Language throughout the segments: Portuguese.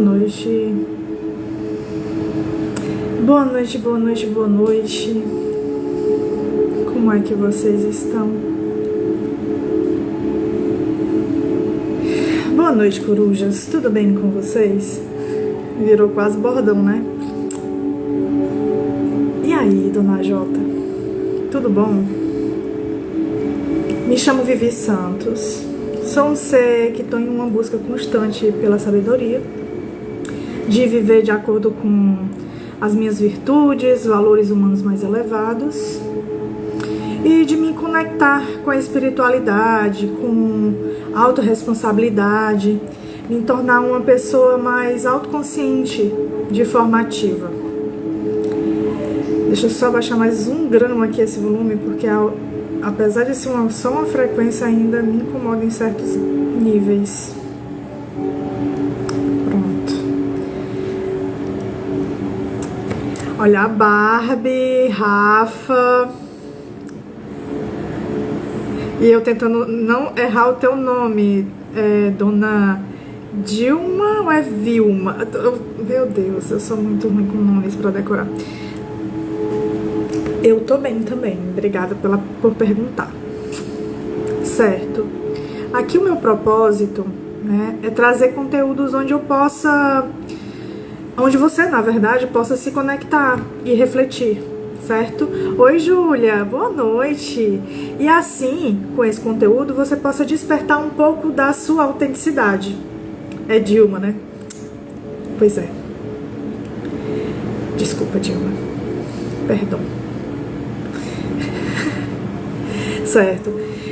noite. Boa noite, boa noite, boa noite. Como é que vocês estão? Boa noite, corujas. Tudo bem com vocês? Virou quase bordão, né? E aí, dona Jota? Tudo bom? Me chamo Vivi Santos. Sou um ser que estou em uma busca constante pela sabedoria, de viver de acordo com as minhas virtudes, valores humanos mais elevados e de me conectar com a espiritualidade, com a autorresponsabilidade, me tornar uma pessoa mais autoconsciente de forma ativa. Deixa eu só baixar mais 1 grama aqui esse volume, porque apesar de ser só uma frequência, ainda me incomoda em certos níveis. Pronto. Olha a Barbie, Rafa. E eu tentando não errar o teu nome, dona Dilma ou é Vilma? Meu Deus, eu sou muito ruim com nomes pra decorar. Eu tô bem também, obrigada por perguntar. Certo. Aqui o meu propósito, né, é trazer conteúdos onde você, na verdade, possa se conectar e refletir, certo? Oi, Júlia, boa noite. E assim, com esse conteúdo, você possa despertar um pouco da sua autenticidade. É Dilma, né? Pois é. Desculpa, Dilma. Perdão. Certo.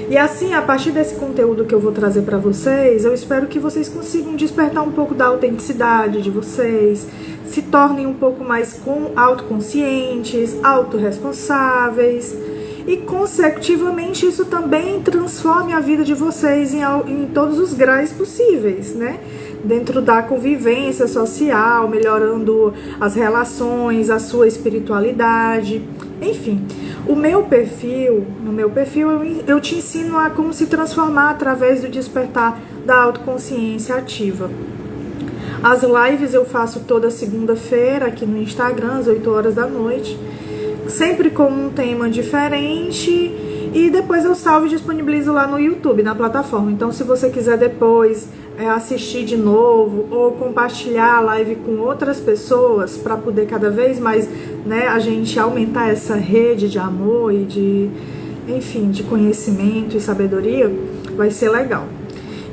E assim, a partir desse conteúdo que eu vou trazer para vocês, eu espero que vocês consigam despertar um pouco da autenticidade de vocês, se tornem um pouco mais autoconscientes, autorresponsáveis e, consecutivamente, isso também transforme a vida de vocês em todos os graus possíveis, né? Dentro da convivência social, melhorando as relações, a sua espiritualidade, enfim. No meu perfil eu te ensino a como se transformar através do despertar da autoconsciência ativa. As lives eu faço toda segunda-feira aqui no Instagram, às 8 horas da noite, sempre com um tema diferente, e depois eu salvo e disponibilizo lá no YouTube, na plataforma. Então, se você quiser depois assistir de novo ou compartilhar a live com outras pessoas para poder cada vez mais, né, a gente aumentar essa rede de amor e de conhecimento e sabedoria, vai ser legal.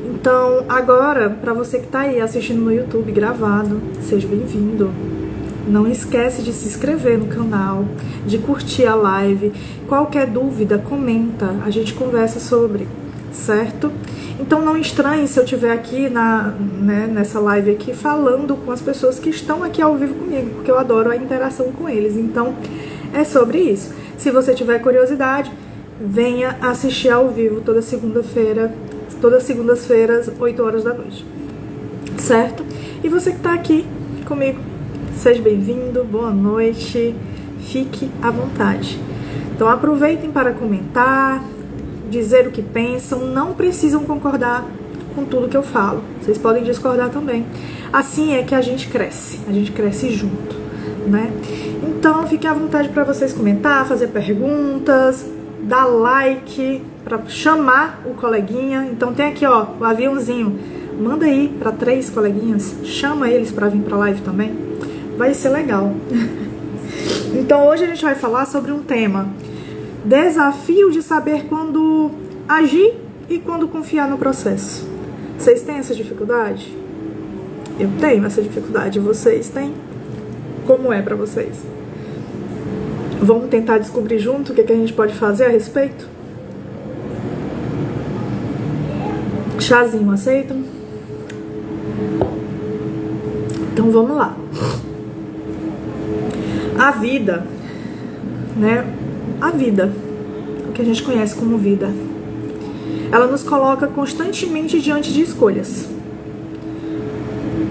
Então, agora, para você que está aí assistindo no YouTube gravado, seja bem-vindo. Não esquece de se inscrever no canal, de curtir a live. Qualquer dúvida, comenta, a gente conversa sobre, certo? Então não estranhe se eu estiver aqui nessa live aqui falando com as pessoas que estão aqui ao vivo comigo, porque eu adoro a interação com eles. Então é sobre isso. Se você tiver curiosidade, venha assistir ao vivo todas segundas-feiras, 8 horas da noite. Certo? E você que está aqui comigo, seja bem-vindo, boa noite, fique à vontade. Então aproveitem para comentar, dizer o que pensam, não precisam concordar com tudo que eu falo, vocês podem discordar também. Assim é que a gente cresce junto, né? Então fique à vontade para vocês comentar, fazer perguntas, dar like, para chamar o coleguinha. Então tem aqui, ó, o aviãozinho, manda aí para 3 coleguinhas, chama eles para vir para live também, vai ser legal. Então hoje a gente vai falar sobre um tema: desafio de saber quando agir e quando confiar no processo. Vocês têm essa dificuldade? Eu tenho essa dificuldade. Vocês têm? Como é pra vocês? Vamos tentar descobrir junto o que a gente pode fazer a respeito? Chazinho, aceitam? Então vamos lá. A vida, né? A vida, o que a gente conhece como vida, ela nos coloca constantemente diante de escolhas.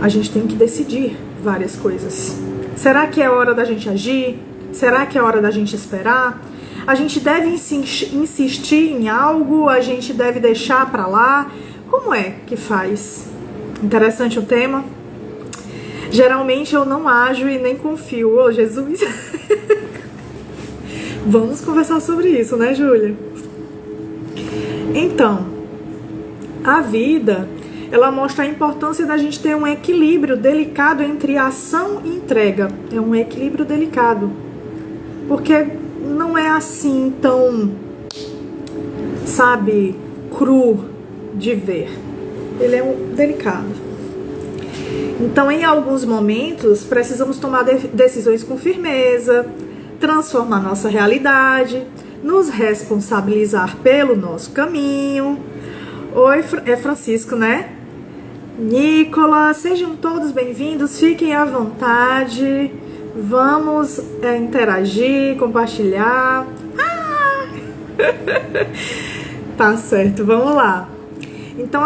A gente tem que decidir várias coisas. Será que é hora da gente agir? Será que é hora da gente esperar? A gente deve insistir em algo? A gente deve deixar pra lá? Como é que faz? Interessante o tema. Geralmente eu não ajo e nem confio. Ô, Jesus! Vamos conversar sobre isso, né, Júlia? Então, a vida, ela mostra a importância da gente ter um equilíbrio delicado entre ação e entrega. É um equilíbrio delicado. Porque não é assim tão, sabe, cru de ver. Ele é delicado. Então, em alguns momentos, precisamos tomar decisões com firmeza, transformar nossa realidade, nos responsabilizar pelo nosso caminho. Oi, é Francisco, né? Nicolas, sejam todos bem-vindos, fiquem à vontade, vamos interagir, compartilhar. Tá certo, vamos lá. Então,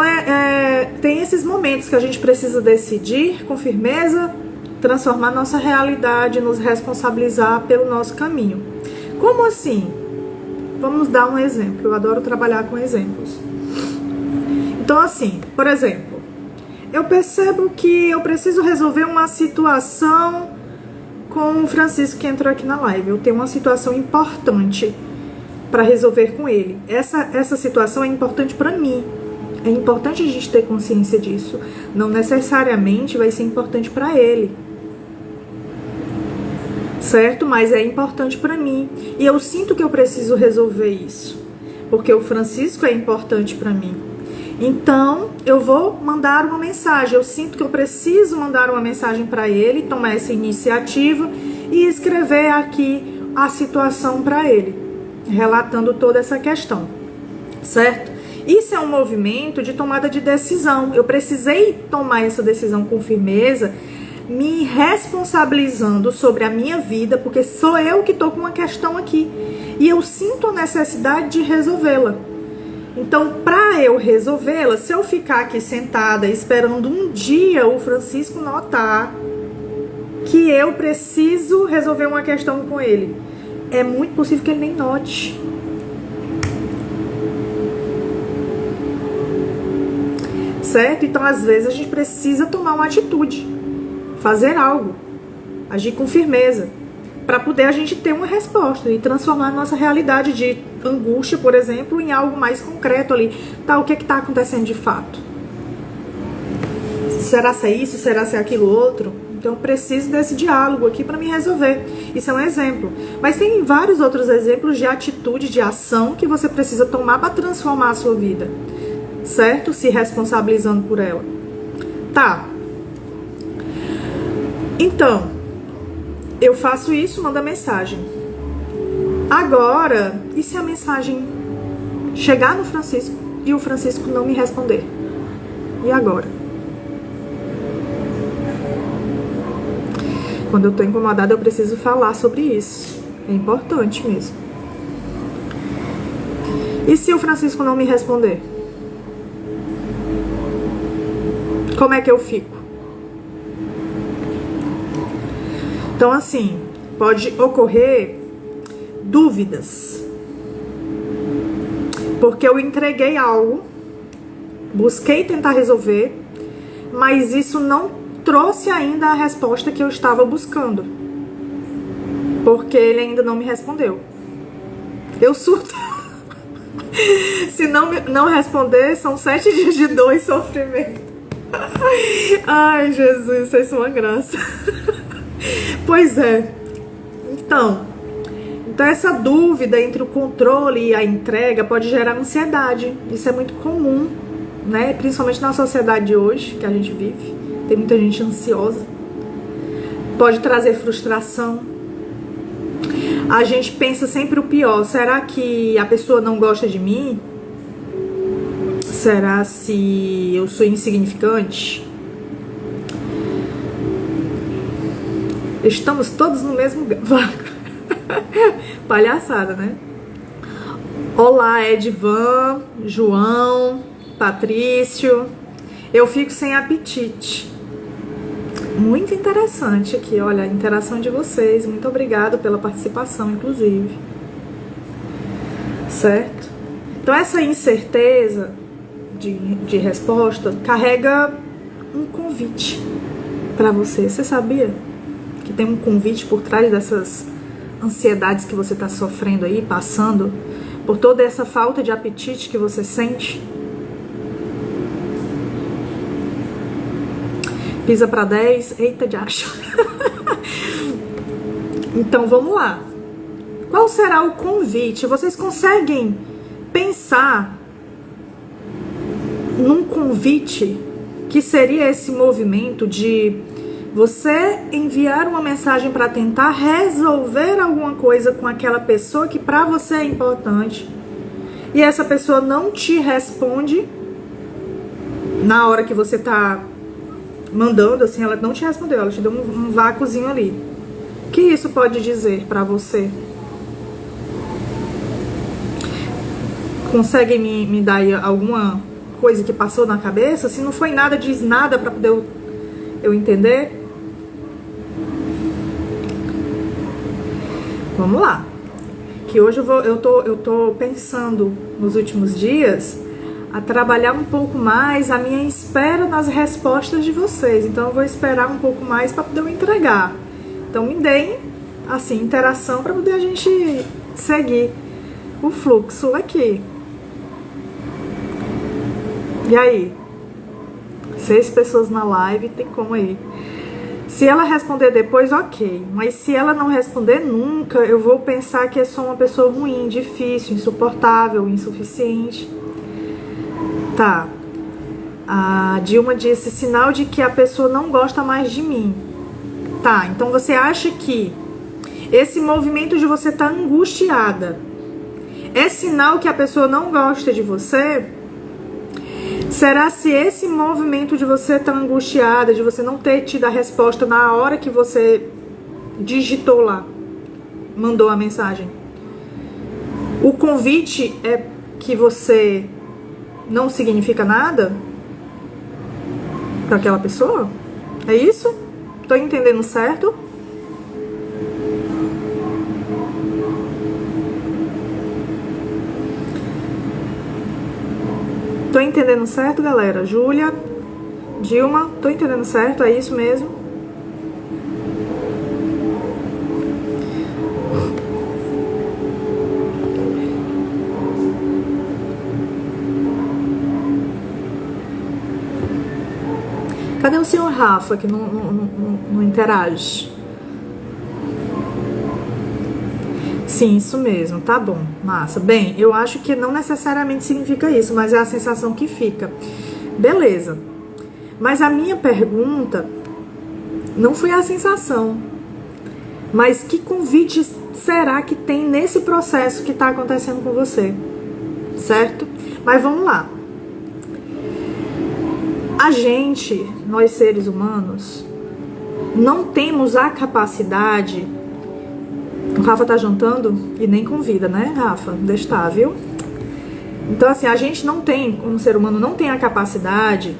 tem esses momentos que a gente precisa decidir com firmeza, transformar nossa realidade, nos responsabilizar pelo nosso caminho. Como assim? Vamos dar um exemplo. Eu adoro trabalhar com exemplos. Então, assim, por exemplo, eu percebo que eu preciso resolver uma situação com o Francisco que entrou aqui na live. Eu tenho uma situação importante para resolver com ele. Essa situação é importante para mim. É importante a gente ter consciência disso. Não necessariamente vai ser importante para ele. Certo? Mas é importante para mim. E eu sinto que eu preciso resolver isso. Porque o Francisco é importante para mim. Então, eu vou mandar uma mensagem. Eu sinto que eu preciso mandar uma mensagem para ele, tomar essa iniciativa e escrever aqui a situação para ele, relatando toda essa questão. Certo? Isso é um movimento de tomada de decisão. Eu precisei tomar essa decisão com firmeza, me responsabilizando sobre a minha vida, porque sou eu que estou com uma questão aqui. E eu sinto a necessidade de resolvê-la. Então, para eu resolvê-la, se eu ficar aqui sentada esperando um dia o Francisco notar que eu preciso resolver uma questão com ele, é muito possível que ele nem note. Certo? Então, às vezes, a gente precisa tomar uma atitude, fazer algo, agir com firmeza, para poder a gente ter uma resposta e transformar a nossa realidade de angústia, por exemplo, em algo mais concreto ali. Tá, o que está acontecendo de fato? Será se é isso? Será se é aquilo outro? Então, eu preciso desse diálogo aqui para me resolver. Isso é um exemplo. Mas tem vários outros exemplos de atitude, de ação que você precisa tomar para transformar a sua vida. Certo? Se responsabilizando por ela. Tá. Então, eu faço isso, mando a mensagem. Agora, e se a mensagem chegar no Francisco e o Francisco não me responder? E agora? Quando eu tô incomodada, eu preciso falar sobre isso. É importante mesmo. E se o Francisco não me responder? Como é que eu fico? Então, assim, pode ocorrer dúvidas. Porque eu entreguei algo, busquei tentar resolver, mas isso não trouxe ainda a resposta que eu estava buscando. Porque ele ainda não me respondeu. Eu surto. Se não responder, são 7 dias de dor e sofrimento. Ai, Jesus, vocês são uma graça. Pois é. Então, essa dúvida entre o controle e a entrega pode gerar ansiedade. Isso é muito comum, né? Principalmente na sociedade de hoje que a gente vive. Tem muita gente ansiosa. Pode trazer frustração. A gente pensa sempre o pior. Será que a pessoa não gosta de mim? Será se eu sou insignificante? Estamos todos no mesmo barco. Palhaçada, né? Olá, Edvan, João, Patrício. Eu fico sem apetite. Muito interessante aqui, olha, a interação de vocês. Muito obrigada pela participação, inclusive. Certo? Então, essa incerteza de resposta carrega um convite pra você. Você sabia que tem um convite por trás dessas ansiedades que você tá sofrendo aí, passando por toda essa falta de apetite que você sente? Pisa pra 10, eita de acho. Então vamos lá. Qual será o convite? Vocês conseguem pensar num convite que seria esse movimento de você enviar uma mensagem para tentar resolver alguma coisa com aquela pessoa que para você é importante, e essa pessoa não te responde na hora que você tá mandando, assim, ela não te respondeu, ela te deu um vácuozinho ali. O que isso pode dizer para você? Consegue me dar aí alguma coisa que passou na cabeça? Se não foi nada, diz nada para poder eu entender. Vamos lá. Que hoje eu tô pensando nos últimos dias a trabalhar um pouco mais a minha espera nas respostas de vocês. Então eu vou esperar um pouco mais para poder eu entregar. Então me deem, assim, interação para poder a gente seguir o fluxo aqui. E aí? 6 pessoas na live, tem como aí? Se ela responder depois, ok. Mas se ela não responder nunca, eu vou pensar que é só uma pessoa ruim, difícil, insuportável, insuficiente. Tá. A Dilma disse, sinal de que a pessoa não gosta mais de mim. Tá, então você acha que esse movimento de você estar angustiada é sinal que a pessoa não gosta de você? Será se esse movimento de você estar angustiada, de você não ter tido a resposta na hora que você digitou lá, mandou a mensagem, o convite é que você não significa nada para aquela pessoa? É isso? Tô entendendo certo? Tô entendendo certo, galera? Júlia, Dilma, tô entendendo certo? É isso mesmo? Cadê o senhor Rafa que não interage? Sim, isso mesmo, tá bom, massa. Bem, eu acho que não necessariamente significa isso, mas é a sensação que fica. Beleza. Mas a minha pergunta não foi a sensação, mas que convite será que tem nesse processo que tá acontecendo com você? Certo? Mas vamos lá. A gente, nós seres humanos, não temos a capacidade... O Rafa tá jantando e nem convida, né, Rafa? Deixa estar, viu? Então, assim, a gente não tem, como ser humano, não tem a capacidade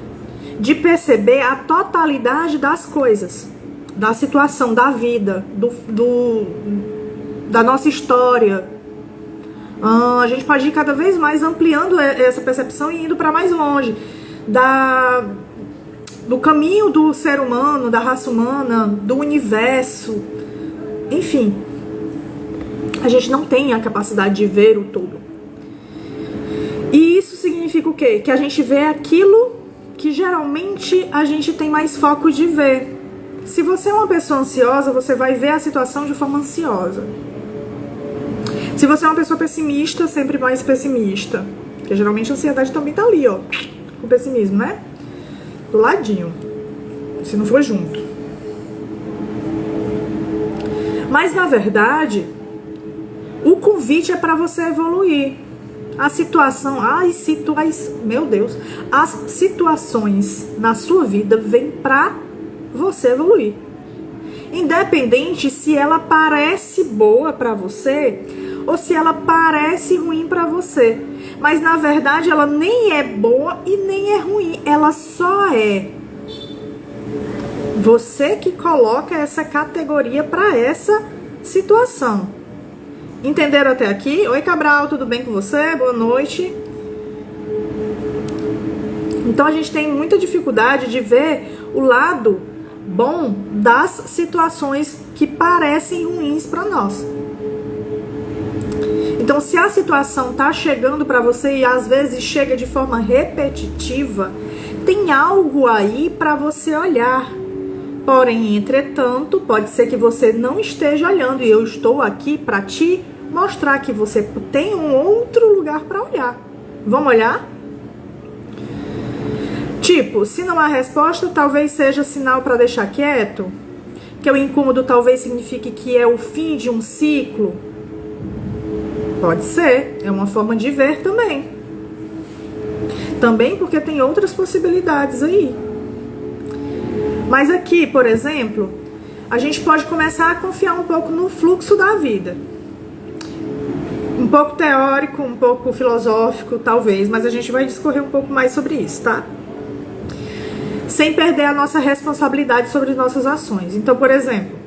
de perceber a totalidade das coisas, da situação, da vida, da nossa história. A gente pode ir cada vez mais ampliando essa percepção e indo para mais longe do caminho do ser humano, da raça humana, do universo, enfim. A gente não tem a capacidade de ver o todo. E isso significa o quê? Que a gente vê aquilo que geralmente a gente tem mais foco de ver. Se você é uma pessoa ansiosa, você vai ver a situação de forma ansiosa. Se você é uma pessoa pessimista, sempre mais pessimista. Porque geralmente a ansiedade também tá ali, ó, com o pessimismo, né? Do ladinho. Se não for junto. Mas na verdade... o convite é para você evoluir. A situação, meu Deus, as situações na sua vida vêm para você evoluir. Independente se ela parece boa para você ou se ela parece ruim para você. Mas na verdade ela nem é boa e nem é ruim, ela só é. Você que coloca essa categoria para essa situação. Entenderam até aqui? Oi, Cabral, tudo bem com você? Boa noite. Então a gente tem muita dificuldade de ver o lado bom das situações que parecem ruins para nós. Então, se a situação tá chegando para você e às vezes chega de forma repetitiva, tem algo aí para você olhar. Porém, entretanto, pode ser que você não esteja olhando, e eu estou aqui para te mostrar que você tem um outro lugar para olhar. Vamos olhar? Tipo, se não há resposta, talvez seja sinal para deixar quieto, que o incômodo talvez signifique que é o fim de um ciclo. Pode ser, é uma forma de ver também. Também porque tem outras possibilidades aí. Mas aqui, por exemplo, a gente pode começar a confiar um pouco no fluxo da vida. Um pouco teórico, um pouco filosófico, talvez, mas a gente vai discorrer um pouco mais sobre isso, tá? Sem perder a nossa responsabilidade sobre nossas ações. Então, por exemplo,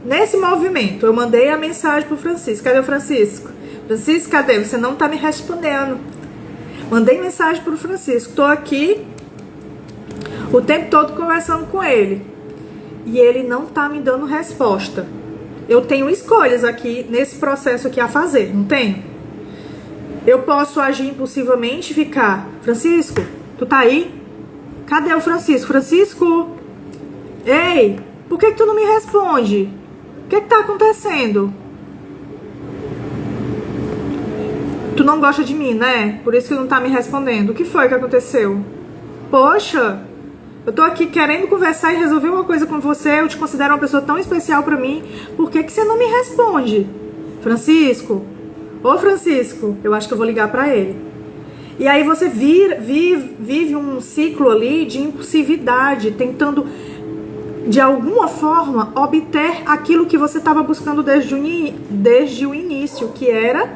nesse movimento, eu mandei a mensagem pro Francisco. Cadê o Francisco? Francisco, cadê? Você não tá me respondendo. Mandei mensagem pro Francisco. Tô aqui o tempo todo conversando com ele. E ele não tá me dando resposta. Eu tenho escolhas aqui nesse processo aqui a fazer, não tenho? Eu posso agir impulsivamente e ficar: Francisco, tu tá aí? Cadê o Francisco? Francisco? Ei, por que tu não me responde? O que tá acontecendo? Tu não gosta de mim, né? Por isso que não tá me respondendo. O que foi que aconteceu? Poxa, eu tô aqui querendo conversar e resolver uma coisa com você. Eu te considero uma pessoa tão especial pra mim. Por que você não me responde? Francisco? Ô Francisco, eu acho que eu vou ligar pra ele. E aí você vive um ciclo ali de impulsividade, tentando, de alguma forma, obter aquilo que você estava buscando desde o início, que era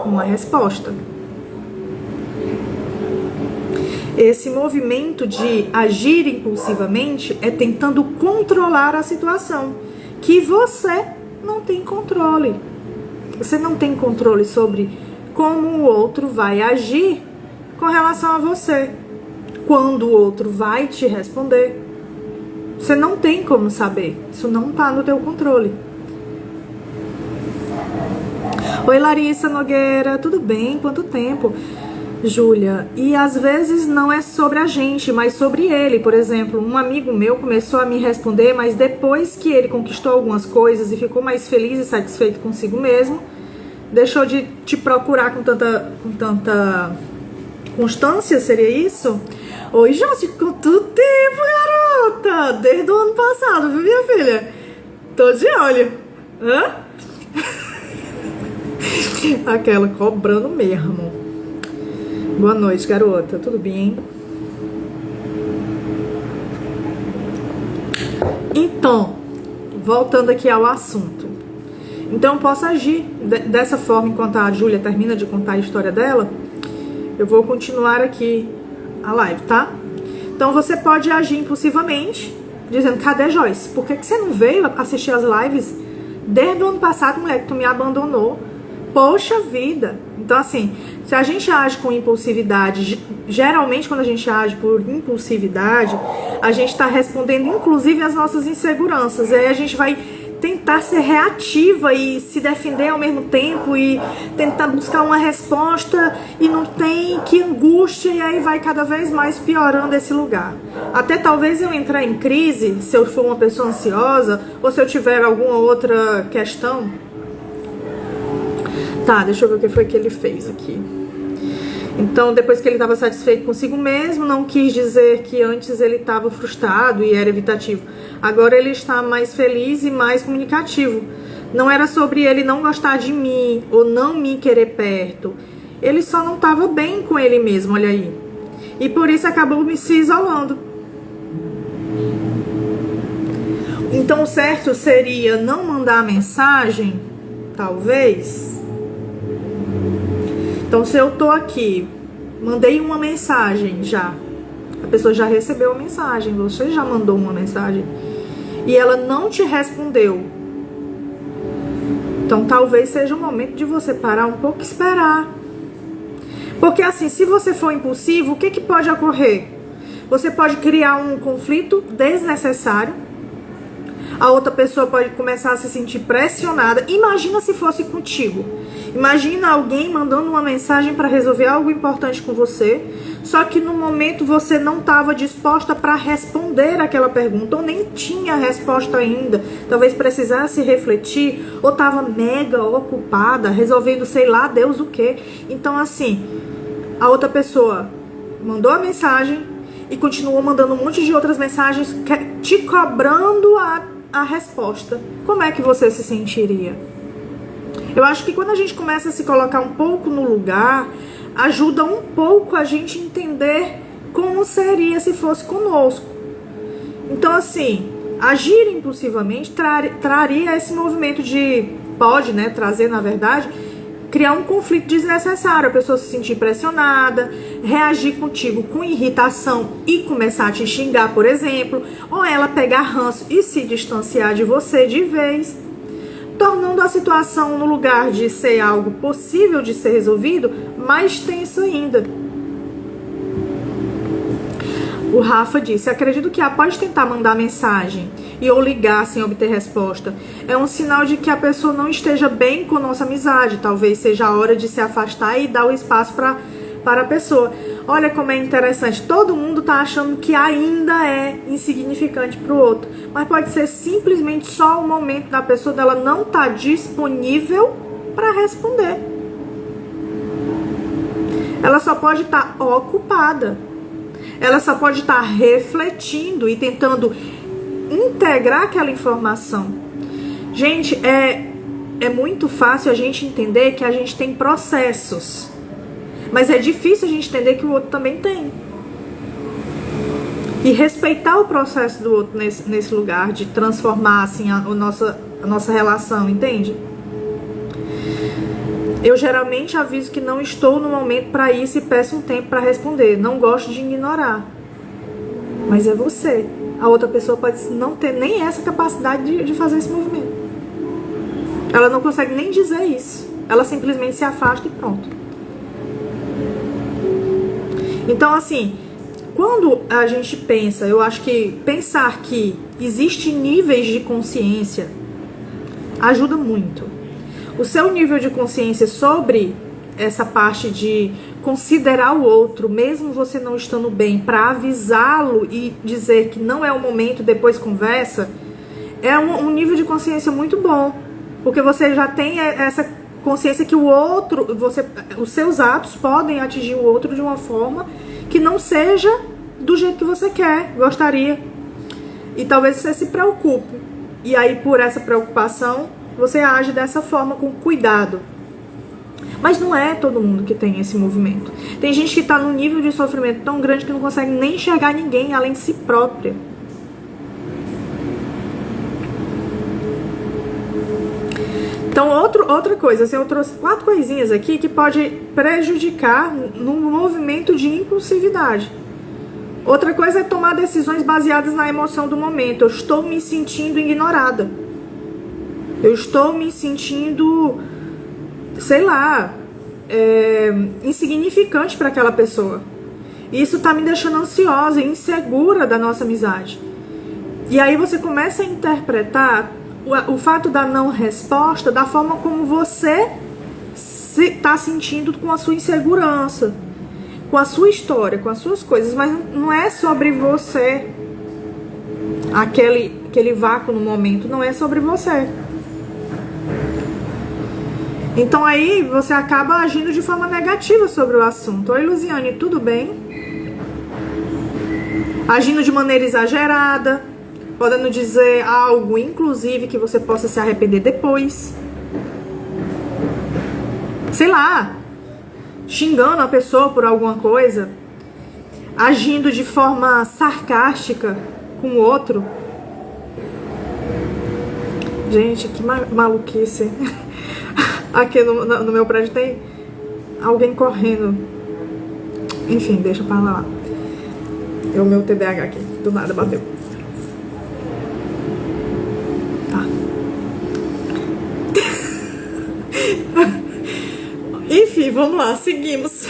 uma resposta. Esse movimento de agir impulsivamente é tentando controlar a situação, que você não tem controle. Você não tem controle sobre como o outro vai agir com relação a você, quando o outro vai te responder. Você não tem como saber, isso não tá no teu controle. Oi Larissa Nogueira, tudo bem? Quanto tempo? Júlia, e às vezes não é sobre a gente, mas sobre ele. Por exemplo, um amigo meu começou a me responder, mas depois que ele conquistou algumas coisas e ficou mais feliz e satisfeito consigo mesmo, deixou de te procurar com tanta constância, seria isso? Oi, Josi, quanto tempo, garota? Desde o ano passado, viu, minha filha? Tô de olho. Hã? Aquela cobrando mesmo. Boa noite, garota. Tudo bem? Então, voltando aqui ao assunto. Então, eu posso agir dessa forma enquanto a Júlia termina de contar a história dela. Eu vou continuar aqui a live, tá? Então você pode agir impulsivamente, dizendo: cadê Joyce? Por que você não veio assistir as lives desde o ano passado, moleque? Tu me abandonou. Poxa vida! Então assim, se a gente age com impulsividade, geralmente quando a gente age por impulsividade, a gente tá respondendo inclusive às nossas inseguranças. E aí a gente vai tentar ser reativa e se defender ao mesmo tempo e tentar buscar uma resposta e não tem, que angústia, e aí vai cada vez mais piorando esse lugar. Até talvez eu entrar em crise se eu for uma pessoa ansiosa ou se eu tiver alguma outra questão. Tá, deixa eu ver o que foi que ele fez aqui. Então, depois que ele estava satisfeito consigo mesmo, não quis dizer que antes ele estava frustrado e era evitativo. Agora ele está mais feliz e mais comunicativo. Não era sobre ele não gostar de mim ou não me querer perto. Ele só não estava bem com ele mesmo, olha aí. E por isso acabou se isolando. Então o certo seria não mandar mensagem, talvez. Então se eu tô aqui, mandei uma mensagem já, a pessoa já recebeu a mensagem, você já mandou uma mensagem e ela não te respondeu. Então talvez seja o momento de você parar um pouco e esperar. Porque assim, se você for impulsivo, o que pode ocorrer? Você pode criar um conflito desnecessário A outra pessoa pode começar a se sentir pressionada. Imagina se fosse contigo. Imagina alguém mandando uma mensagem para resolver algo importante com você, só que no momento você não estava disposta para responder aquela pergunta, ou nem tinha resposta ainda, talvez precisasse refletir, ou estava mega ocupada, resolvendo sei lá Deus o que. Então assim, a outra pessoa mandou a mensagem e continuou mandando um monte de outras mensagens te cobrando a resposta. Como é que você se sentiria? Eu acho que quando a gente começa a se colocar um pouco no lugar, ajuda um pouco a gente entender como seria se fosse conosco. Então assim, agir impulsivamente traria esse movimento pode, né, trazer na verdade, criar um conflito desnecessário, a pessoa se sentir pressionada, reagir contigo com irritação e começar a te xingar, por exemplo, ou ela pegar ranço e se distanciar de você de vez, tornando a situação, no lugar de ser algo possível de ser resolvido, mais tenso ainda. O Rafa disse: acredito que após tentar mandar mensagem ou ligar sem obter resposta, é um sinal de que a pessoa não esteja bem com nossa amizade. Talvez seja a hora de se afastar e dar o espaço para a pessoa. Olha como é interessante, todo mundo tá achando que ainda é insignificante pro outro, mas pode ser simplesmente só o momento da pessoa dela não tá disponível para responder. Ela só pode estar ocupada, ela só pode estar refletindo e tentando integrar aquela informação. Gente, é muito fácil a gente entender que a gente tem processos, mas é difícil a gente entender que o outro também tem. E respeitar o processo do outro nesse lugar de transformar assim, a nossa relação, entende? Eu geralmente aviso que não estou no momento para isso e peço um tempo para responder. Não gosto de ignorar. Mas é você. A outra pessoa pode não ter nem essa capacidade de fazer esse movimento. Ela não consegue nem dizer isso. Ela simplesmente se afasta e pronto. Então, assim, quando a gente pensa, eu acho que pensar que existem níveis de consciência ajuda muito. O seu nível de consciência sobre essa parte de considerar o outro, mesmo você não estando bem, para avisá-lo e dizer que não é o momento, depois conversa, é um nível de consciência muito bom. Porque você já tem essa consciência que o outro, os seus atos podem atingir o outro de uma forma que não seja do jeito que você quer, gostaria. E talvez você se preocupe. E aí, por essa preocupação, você age dessa forma, com cuidado. Mas não é todo mundo que tem esse movimento. Tem gente que está num nível de sofrimento tão grande que não consegue nem enxergar ninguém além de si própria. Então, outra coisa, assim, eu trouxe 4 coisinhas aqui que pode prejudicar no movimento de impulsividade. Outra coisa é tomar decisões baseadas na emoção do momento. Eu estou me sentindo ignorada. Eu estou me sentindo, sei lá, insignificante para aquela pessoa. E isso está me deixando ansiosa e insegura da nossa amizade. E aí você começa a interpretar o fato da não resposta da forma como você está sentindo, com a sua insegurança, com a sua história, com as suas coisas, mas não é sobre você. Aquele vácuo no momento não é sobre você. Então aí você acaba agindo de forma negativa sobre o assunto. Oi, Luziane, tudo bem? Agindo de maneira exagerada, podendo dizer algo, inclusive, que você possa se arrepender depois. Sei lá, xingando a pessoa por alguma coisa, agindo de forma sarcástica com o outro. Gente, que maluquice. Aqui no meu prédio tem alguém correndo. Enfim, deixa pra lá. É o meu TDAH aqui, do nada bateu. Tá. Enfim, vamos lá, seguimos.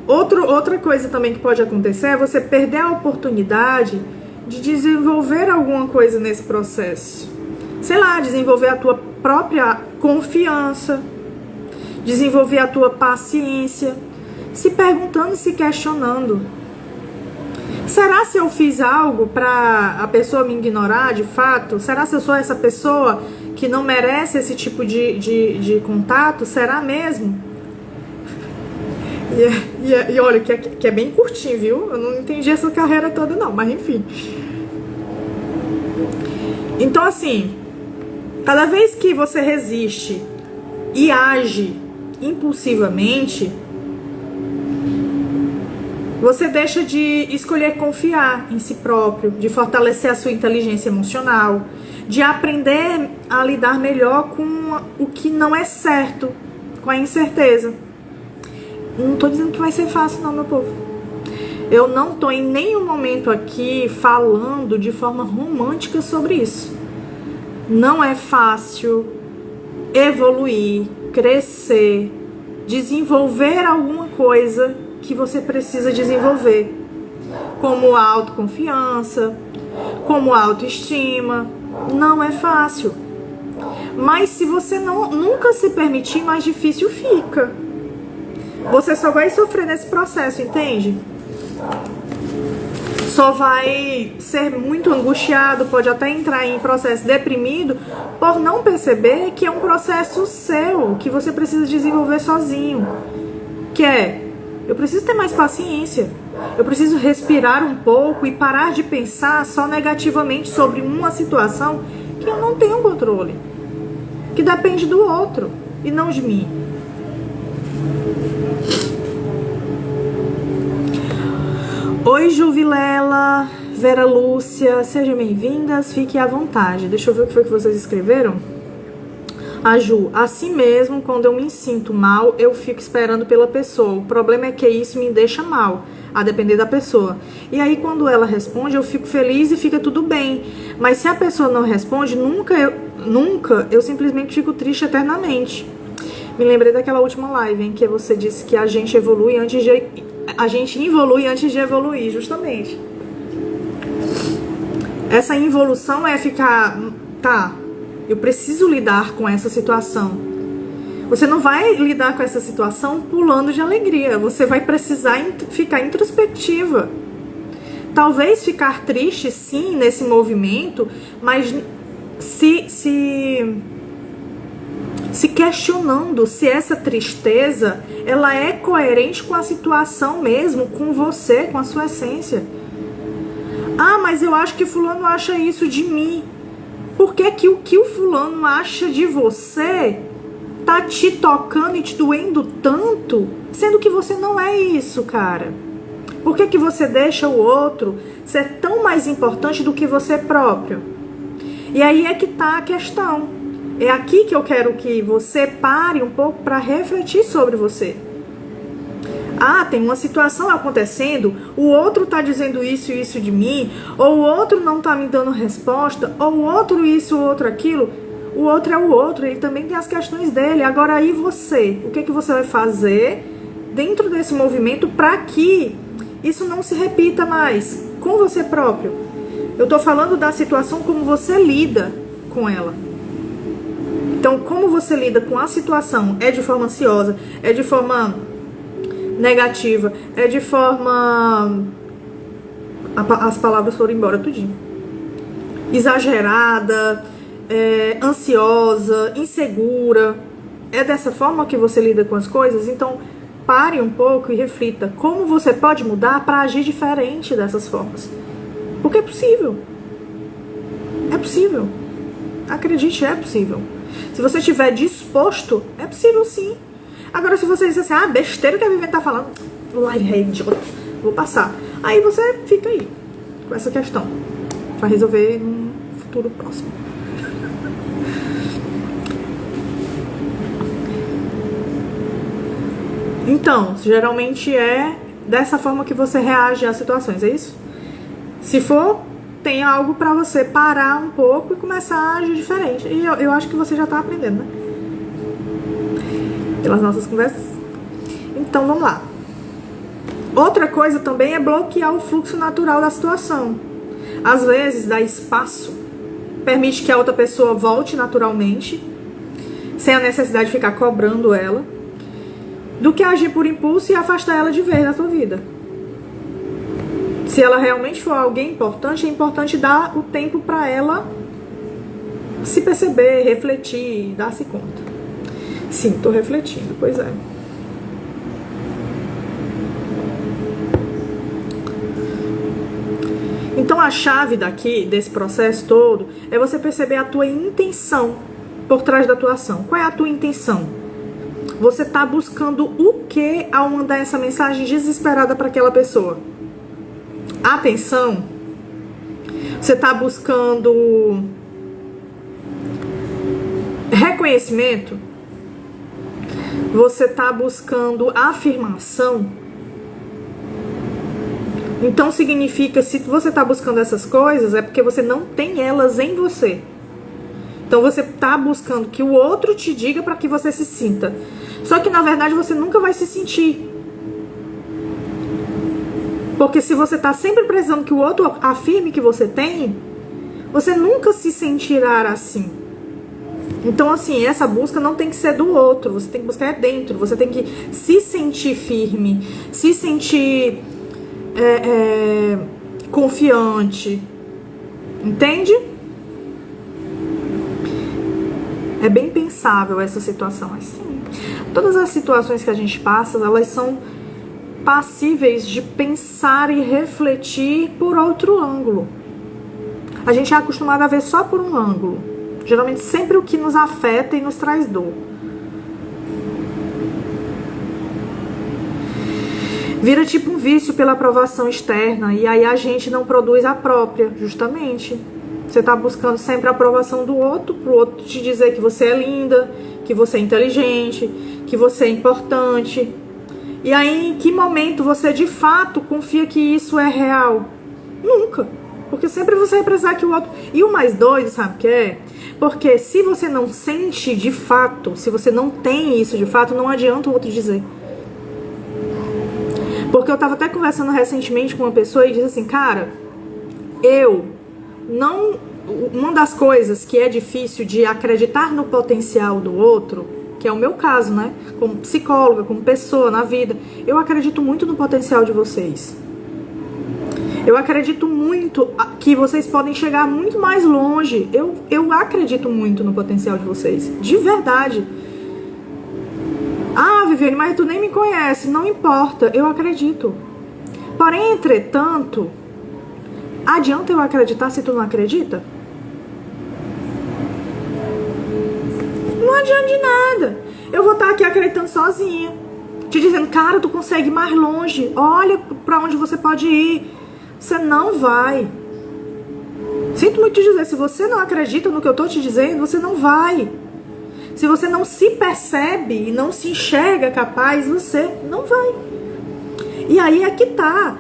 Outra coisa também que pode acontecer é você perder a oportunidade de desenvolver alguma coisa nesse processo. Sei lá, desenvolver a tua própria confiança, desenvolver a tua paciência, se perguntando e se questionando. Será se eu fiz algo para a pessoa me ignorar de fato? Será se eu sou essa pessoa que não merece esse tipo de contato? Será mesmo? E olha, que é bem curtinho, viu? Eu não entendi essa carreira toda não, mas enfim. Então assim, cada vez que você resiste e age impulsivamente, você deixa de escolher confiar em si próprio, de fortalecer a sua inteligência emocional, de aprender a lidar melhor com o que não é certo, com a incerteza. Não tô dizendo que vai ser fácil não, meu povo. Eu não tô em nenhum momento aqui falando de forma romântica sobre isso. Não é fácil evoluir, crescer, desenvolver alguma coisa que você precisa desenvolver, como a autoconfiança, como a autoestima. Não é fácil. Mas se você nunca se permitir, mais difícil fica. Você só vai sofrer nesse processo, entende? Só vai ser muito angustiado, pode até entrar em processo deprimido por não perceber que é um processo seu, que você precisa desenvolver sozinho. Que é, eu preciso ter mais paciência, eu preciso respirar um pouco e parar de pensar só negativamente sobre uma situação que eu não tenho controle, que depende do outro e não de mim. Oi, Juvilela, Vera Lúcia, sejam bem-vindas, fiquem à vontade. Deixa eu ver o que foi que vocês escreveram. A Ju, assim mesmo, quando eu me sinto mal, eu fico esperando pela pessoa. O problema é que isso me deixa mal, a depender da pessoa. E aí, quando ela responde, eu fico feliz e fica tudo bem. Mas se a pessoa não responde, nunca eu simplesmente fico triste eternamente. Me lembrei daquela última live em que você disse que a gente evolui antes de... A gente involui antes de evoluir, justamente. Essa involução é ficar... Tá, eu preciso lidar com essa situação. Você não vai lidar com essa situação pulando de alegria. Você vai precisar ficar introspectiva. Talvez ficar triste, sim, nesse movimento, mas se questionando se essa tristeza ela é coerente com a situação mesmo, com você, com a sua essência. Ah, mas eu acho que fulano acha isso de mim. Por que que o fulano acha de você tá te tocando e te doendo tanto, sendo que você não é isso, cara? Por que que você deixa o outro ser tão mais importante do que você próprio? E aí é que tá a questão. É aqui que eu quero que você pare um pouco para refletir sobre você. Ah, tem uma situação acontecendo, o outro tá dizendo isso e isso de mim, ou o outro não tá me dando resposta, ou o outro isso, o outro aquilo. O outro é o outro, ele também tem as questões dele. Agora aí você, o que você vai fazer dentro desse movimento para que isso não se repita mais com você próprio? Eu tô falando da situação como você lida com ela. Então, como você lida com a situação? É de forma ansiosa? É de forma negativa? É de forma... As palavras foram embora tudinho. Exagerada, ansiosa, insegura. É dessa forma que você lida com as coisas? Então, pare um pouco e reflita. Como você pode mudar para agir diferente dessas formas? Porque é possível. É possível. Acredite, é possível. Se você estiver disposto, é possível sim. Agora, se você diz assim, ah, besteira que a Viviane tá falando, vou passar. Aí você fica aí, com essa questão. Vai resolver num futuro próximo. Então, geralmente é dessa forma que você reage às situações, é isso? Se for, tem algo pra você parar um pouco e começar a agir diferente. E eu acho que você já tá aprendendo, né? Pelas nossas conversas. Então, vamos lá. Outra coisa também é bloquear o fluxo natural da situação. Às vezes dá espaço, permite que a outra pessoa volte naturalmente, sem a necessidade de ficar cobrando ela, do que agir por impulso e afastar ela de vez da tua vida. Se ela realmente for alguém importante, é importante dar o tempo para ela se perceber, refletir, dar-se conta. Sim, tô refletindo, pois é. Então a chave daqui, desse processo todo, é você perceber a tua intenção por trás da tua ação. Qual é a tua intenção? Você tá buscando o que ao mandar essa mensagem desesperada para aquela pessoa? Atenção? Você tá buscando reconhecimento? Você tá buscando afirmação? Então significa, se você tá buscando essas coisas, é porque você não tem elas em você. Então você tá buscando que o outro te diga para que você se sinta. Só que na verdade você nunca vai se sentir. Porque se você tá sempre precisando que o outro afirme que você tem, você nunca se sentirá assim. Então assim, essa busca não tem que ser do outro, você tem que buscar dentro, você tem que se sentir firme, se sentir confiante, entende? É bem pensável essa situação assim. Todas as situações que a gente passa, elas são passíveis de pensar e refletir por outro ângulo. A gente é acostumado a ver só por um ângulo, geralmente sempre o que nos afeta e nos traz dor. Vira tipo um vício pela aprovação externa, e aí a gente não produz a própria, justamente. Você tá buscando sempre a aprovação do outro, pro outro te dizer que você é linda, que você é inteligente, que você é importante. E aí, em que momento você de fato confia que isso é real? Nunca. Porque sempre você vai precisar que o outro... E o mais doido, sabe o que é? Porque se você não sente de fato, se você não tem isso de fato, não adianta o outro dizer. Porque eu tava até conversando recentemente com uma pessoa e disse assim, cara, eu não... Uma das coisas que é difícil de acreditar no potencial do outro, que é o meu caso, né? Como psicóloga, como pessoa na vida, eu acredito muito no potencial de vocês. Eu acredito muito que vocês podem chegar muito mais longe. Eu acredito muito no potencial de vocês, de verdade. Ah, Viviane, mas tu nem me conhece. Não importa, eu acredito. Porém, entretanto, adianta eu acreditar se tu não acredita? Não adianta de nada. Eu vou estar aqui acreditando sozinha, te dizendo, cara, tu consegue ir mais longe. Olha pra onde você pode ir. Você não vai. Sinto muito te dizer, se você não acredita no que eu tô te dizendo, você não vai. Se você não se percebe e não se enxerga capaz, você não vai. E aí é que tá.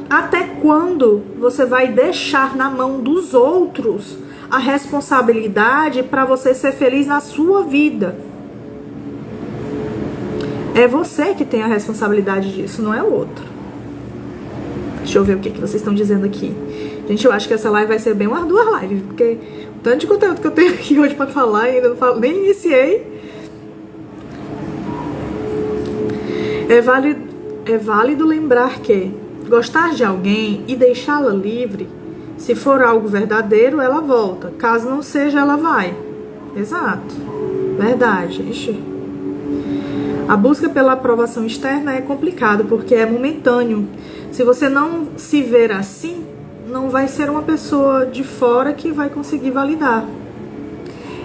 Até quando você vai deixar na mão dos outros a responsabilidade para você ser feliz na sua vida? É você que tem a responsabilidade disso, não é o outro. Deixa eu ver o que vocês estão dizendo aqui. Gente, eu acho que essa live vai ser bem umas 2 lives, porque o tanto de conteúdo que eu tenho aqui hoje pra falar, ainda não falo, nem iniciei. É válido lembrar que gostar de alguém e deixá-la livre, se for algo verdadeiro, ela volta. Caso não seja, ela vai. Exato. Verdade. Ixi. A busca pela aprovação externa é complicado, porque é momentâneo. Se você não se ver assim, não vai ser uma pessoa de fora que vai conseguir validar.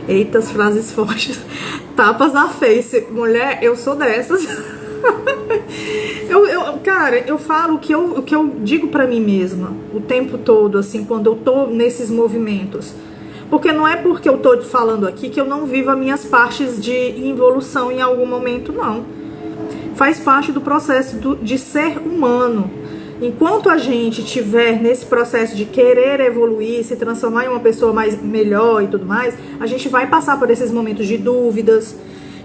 Eita, as frases fortes. Tapas na face. Mulher, eu sou dessas. Cara, eu falo o que eu digo pra mim mesma o tempo todo, assim, quando eu tô nesses movimentos. Porque não é porque eu tô falando aqui que eu não vivo as minhas partes de evolução em algum momento, não. Faz parte do processo de ser humano. Enquanto a gente estiver nesse processo de querer evoluir, se transformar em uma pessoa melhor e tudo mais, a gente vai passar por esses momentos de dúvidas,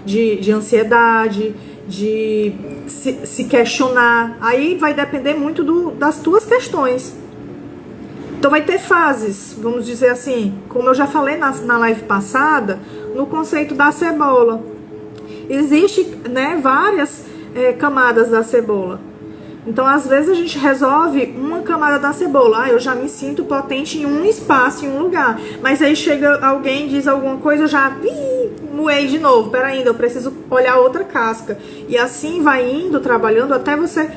de ansiedade, de se questionar. Aí vai depender muito das tuas questões. Então vai ter fases, vamos dizer assim, como eu já falei na live passada, no conceito da cebola. Existe, né, várias camadas da cebola. Então, às vezes, a gente resolve uma camada da cebola. Eu já me sinto potente em um espaço, em um lugar. Mas aí chega alguém, diz alguma coisa, eu já moei de novo. Peraí, eu preciso olhar outra casca. E assim vai indo, trabalhando, até você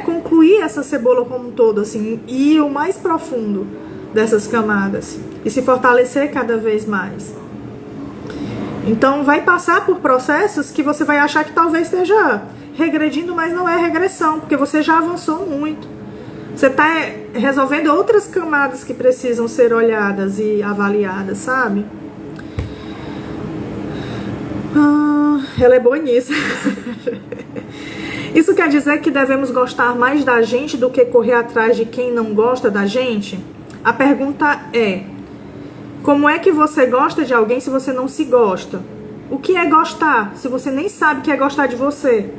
concluir essa cebola como um todo, assim, e o mais profundo dessas camadas. E se fortalecer cada vez mais. Então, vai passar por processos que você vai achar que talvez esteja regredindo, mas não é regressão, porque você já avançou muito. Você está resolvendo outras camadas que precisam ser olhadas e avaliadas, sabe? Ela é boa nisso. Isso quer dizer que devemos gostar mais da gente do que correr atrás de quem não gosta da gente? A pergunta é: como é que você gosta de alguém se você não se gosta? O que é gostar se você nem sabe o que é gostar de você?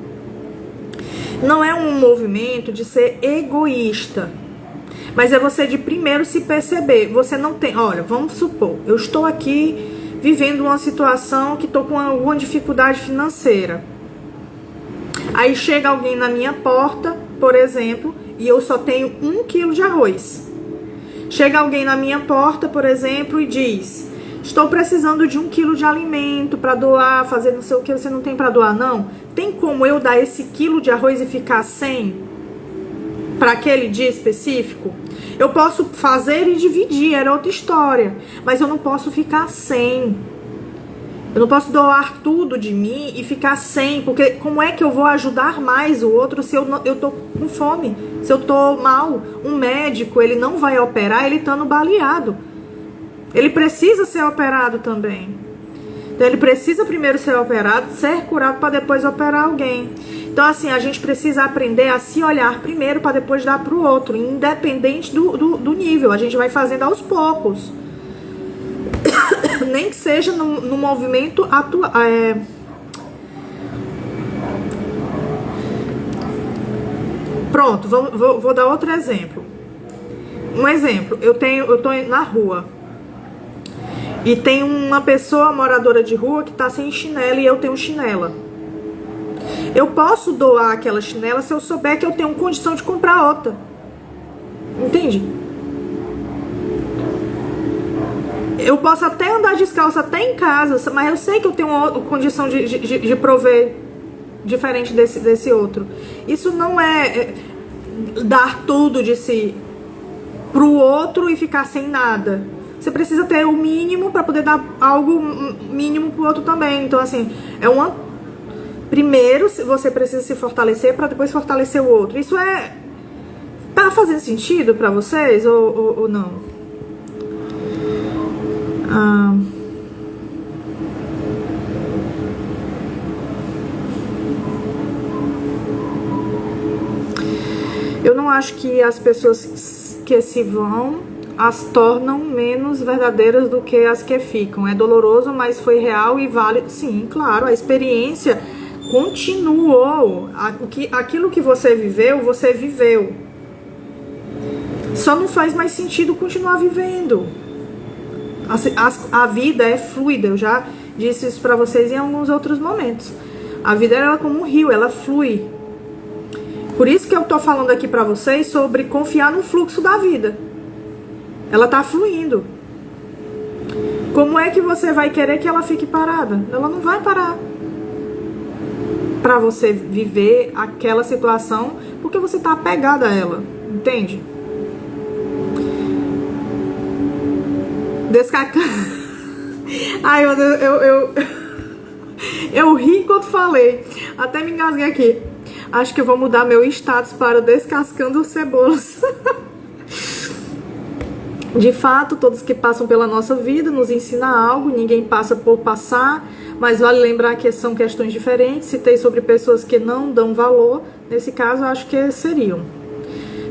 Não é um movimento de ser egoísta, mas é você de primeiro se perceber. Você não tem... Olha, vamos supor, eu estou aqui vivendo uma situação que estou com alguma dificuldade financeira. Aí chega alguém na minha porta, por exemplo, e eu só tenho 1 quilo de arroz. Chega alguém na minha porta, por exemplo, e diz: estou precisando de 1 quilo de alimento para doar, fazer não sei o que. Você não tem para doar, não? Tem como eu dar esse quilo de arroz e ficar sem para aquele dia específico? Eu posso fazer e dividir, era outra história. Mas eu não posso ficar sem. Eu não posso doar tudo de mim e ficar sem. Porque como é que eu vou ajudar mais o outro se eu tô com fome? Se eu tô mal? Um médico, ele não vai operar ele estando baleado. Ele precisa ser operado também. Então ele precisa primeiro ser operado, ser curado para depois operar alguém. Então assim, a gente precisa aprender a se olhar primeiro para depois dar para o outro, independente do nível. A gente vai fazendo aos poucos. Nem que seja no movimento atual. Pronto, vou dar outro exemplo. Um exemplo, eu tô na rua. E tem uma pessoa moradora de rua que tá sem chinelo e eu tenho chinela. Eu posso doar aquela chinela se eu souber que eu tenho condição de comprar outra. Entende? Eu posso até andar descalço até em casa, mas eu sei que eu tenho condição de prover diferente desse outro. Isso não é dar tudo de si pro outro e ficar sem nada. Você precisa ter o mínimo para poder dar algo mínimo pro outro também. Então, assim, primeiro você precisa se fortalecer para depois fortalecer o outro. Isso tá fazendo sentido para vocês ou não? Eu não acho que as pessoas que se vão as tornam menos verdadeiras do que as que ficam. É doloroso, mas foi real e válido. Sim, claro, a experiência continuou. Aquilo que você viveu, você viveu. Só não faz mais sentido continuar vivendo. A vida é fluida. Eu já disse isso pra vocês em alguns outros momentos. A vida é como um rio, ela flui. Por isso que eu tô falando aqui pra vocês sobre confiar no fluxo da vida. Ela tá fluindo. Como é que você vai querer que ela fique parada? Ela não vai parar. Pra você viver aquela situação, porque você tá apegada a ela. Entende? Descacando. Ai, meu Deus, eu ri enquanto falei. Até me engasguei aqui. Acho que eu vou mudar meu status para Descascando Cebolas. De fato, todos que passam pela nossa vida nos ensinam algo, ninguém passa por passar, mas vale lembrar que são questões diferentes. Citei sobre pessoas que não dão valor, nesse caso acho que seriam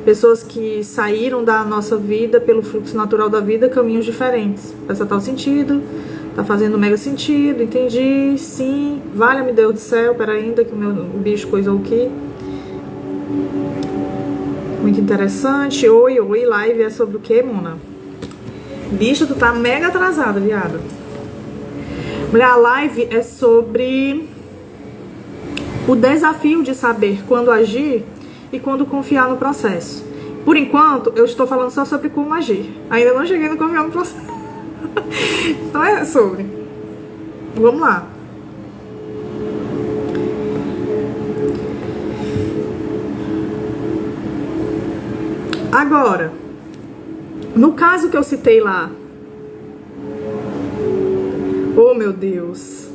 pessoas que saíram da nossa vida pelo fluxo natural da vida, caminhos diferentes. Faz total sentido, tá fazendo mega sentido, entendi, sim, valha-me Deus do céu, pera ainda que o bicho coisou aqui. Muito interessante. Oi, live é sobre o que, Mona? Bicho, tu tá mega atrasada, viado. Mulher, a live é sobre o desafio de saber quando agir e quando confiar no processo. Por enquanto, eu estou falando só sobre como agir. Ainda não cheguei no confiar no processo. Então é sobre. Vamos lá. Agora, no caso que eu citei lá, oh meu Deus,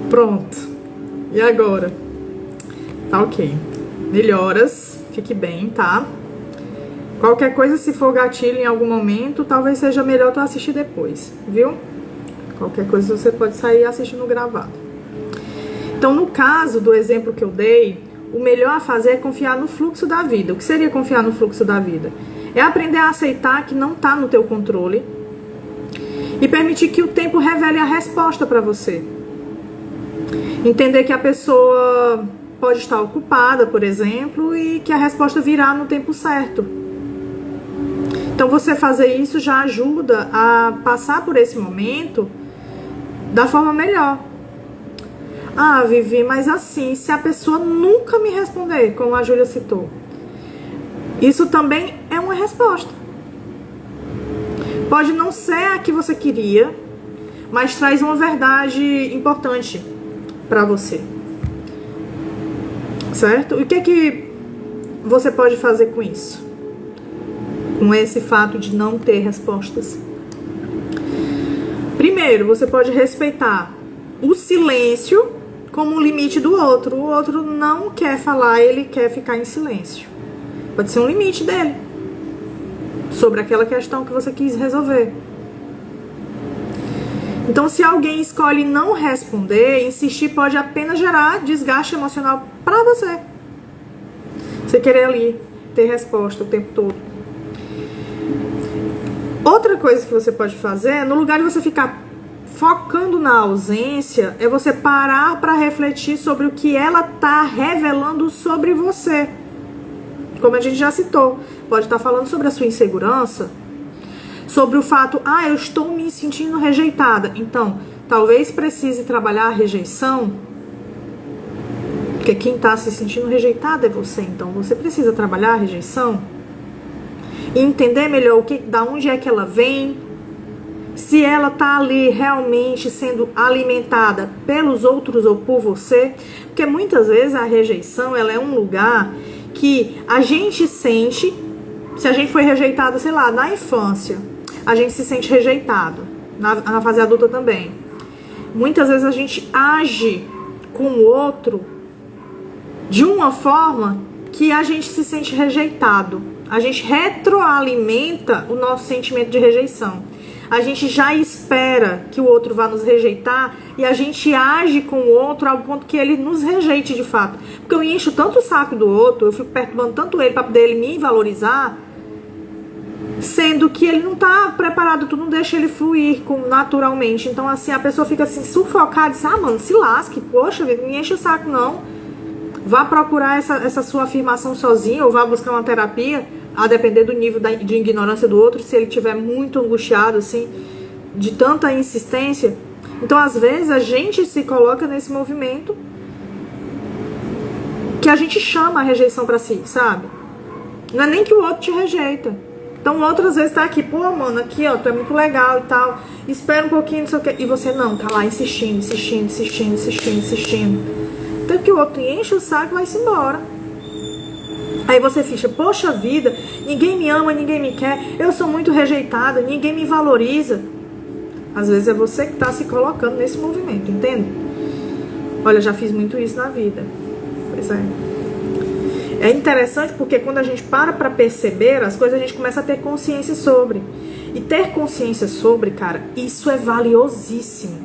pronto, e agora? Tá ok, melhoras, fique bem, tá? Qualquer coisa, se for gatilho em algum momento, talvez seja melhor tu assistir depois, viu? Qualquer coisa você pode sair assistindo gravado. Então, no caso do exemplo que eu dei, o melhor a fazer é confiar no fluxo da vida. O que seria confiar no fluxo da vida? É aprender a aceitar que não está no teu controle e permitir que o tempo revele a resposta para você. Entender que a pessoa pode estar ocupada, por exemplo, e que a resposta virá no tempo certo. Então, você fazer isso já ajuda a passar por esse momento da forma melhor. Ah, Vivi, mas assim, se a pessoa nunca me responder, como a Júlia citou, isso também é uma resposta. Pode não ser a que você queria, mas traz uma verdade importante para você. Certo? E o que você pode fazer com isso? Com esse fato de não ter respostas? Primeiro, você pode respeitar o silêncio como um limite do outro. O outro não quer falar, ele quer ficar em silêncio. Pode ser um limite dele sobre aquela questão que você quis resolver. Então, se alguém escolhe não responder, insistir pode apenas gerar desgaste emocional para você. Você querer ali ter resposta o tempo todo. Outra coisa que você pode fazer, no lugar de você ficar focando na ausência, é você parar para refletir sobre o que ela tá revelando sobre você. Como a gente já citou, pode estar falando sobre a sua insegurança, sobre o fato, eu estou me sentindo rejeitada. Então, talvez precise trabalhar a rejeição, porque quem está se sentindo rejeitado é você. Então, você precisa trabalhar a rejeição e entender melhor da onde é que ela vem, se ela tá ali realmente sendo alimentada pelos outros ou por você. Porque muitas vezes a rejeição, ela é um lugar que a gente sente, se a gente foi rejeitado, sei lá, na infância, a gente se sente rejeitado, na fase adulta também. Muitas vezes a gente age com o outro de uma forma que a gente se sente rejeitado. A gente retroalimenta o nosso sentimento de rejeição. A gente já espera que o outro vá nos rejeitar e a gente age com o outro ao ponto que ele nos rejeite de fato. Porque eu encho tanto o saco do outro, eu fico perturbando tanto ele para poder ele me valorizar, sendo que ele não tá preparado, tu não deixa ele fluir naturalmente. Então assim, a pessoa fica assim sufocada e diz, mano, se lasque, poxa, não me enche o saco não. Vá procurar essa sua afirmação sozinho ou vá buscar uma terapia, a depender do nível de ignorância do outro, se ele estiver muito angustiado, assim, de tanta insistência. Então, às vezes, a gente se coloca nesse movimento que a gente chama a rejeição pra si, sabe? Não é nem que o outro te rejeita. Então, o outro, às vezes, tá aqui, pô, mano, aqui, ó, tu é muito legal e tal, espera um pouquinho, não sei o quê. E você não, tá lá insistindo. Então, que o outro enche o saco e vai-se embora. Aí você fica, poxa vida, ninguém me ama, ninguém me quer, eu sou muito rejeitada, ninguém me valoriza. Às vezes é você que está se colocando nesse movimento, entende? Olha, já fiz muito isso na vida. Pois é. É interessante porque quando a gente para perceber as coisas, a gente começa a ter consciência sobre. E ter consciência sobre, cara, isso é valiosíssimo.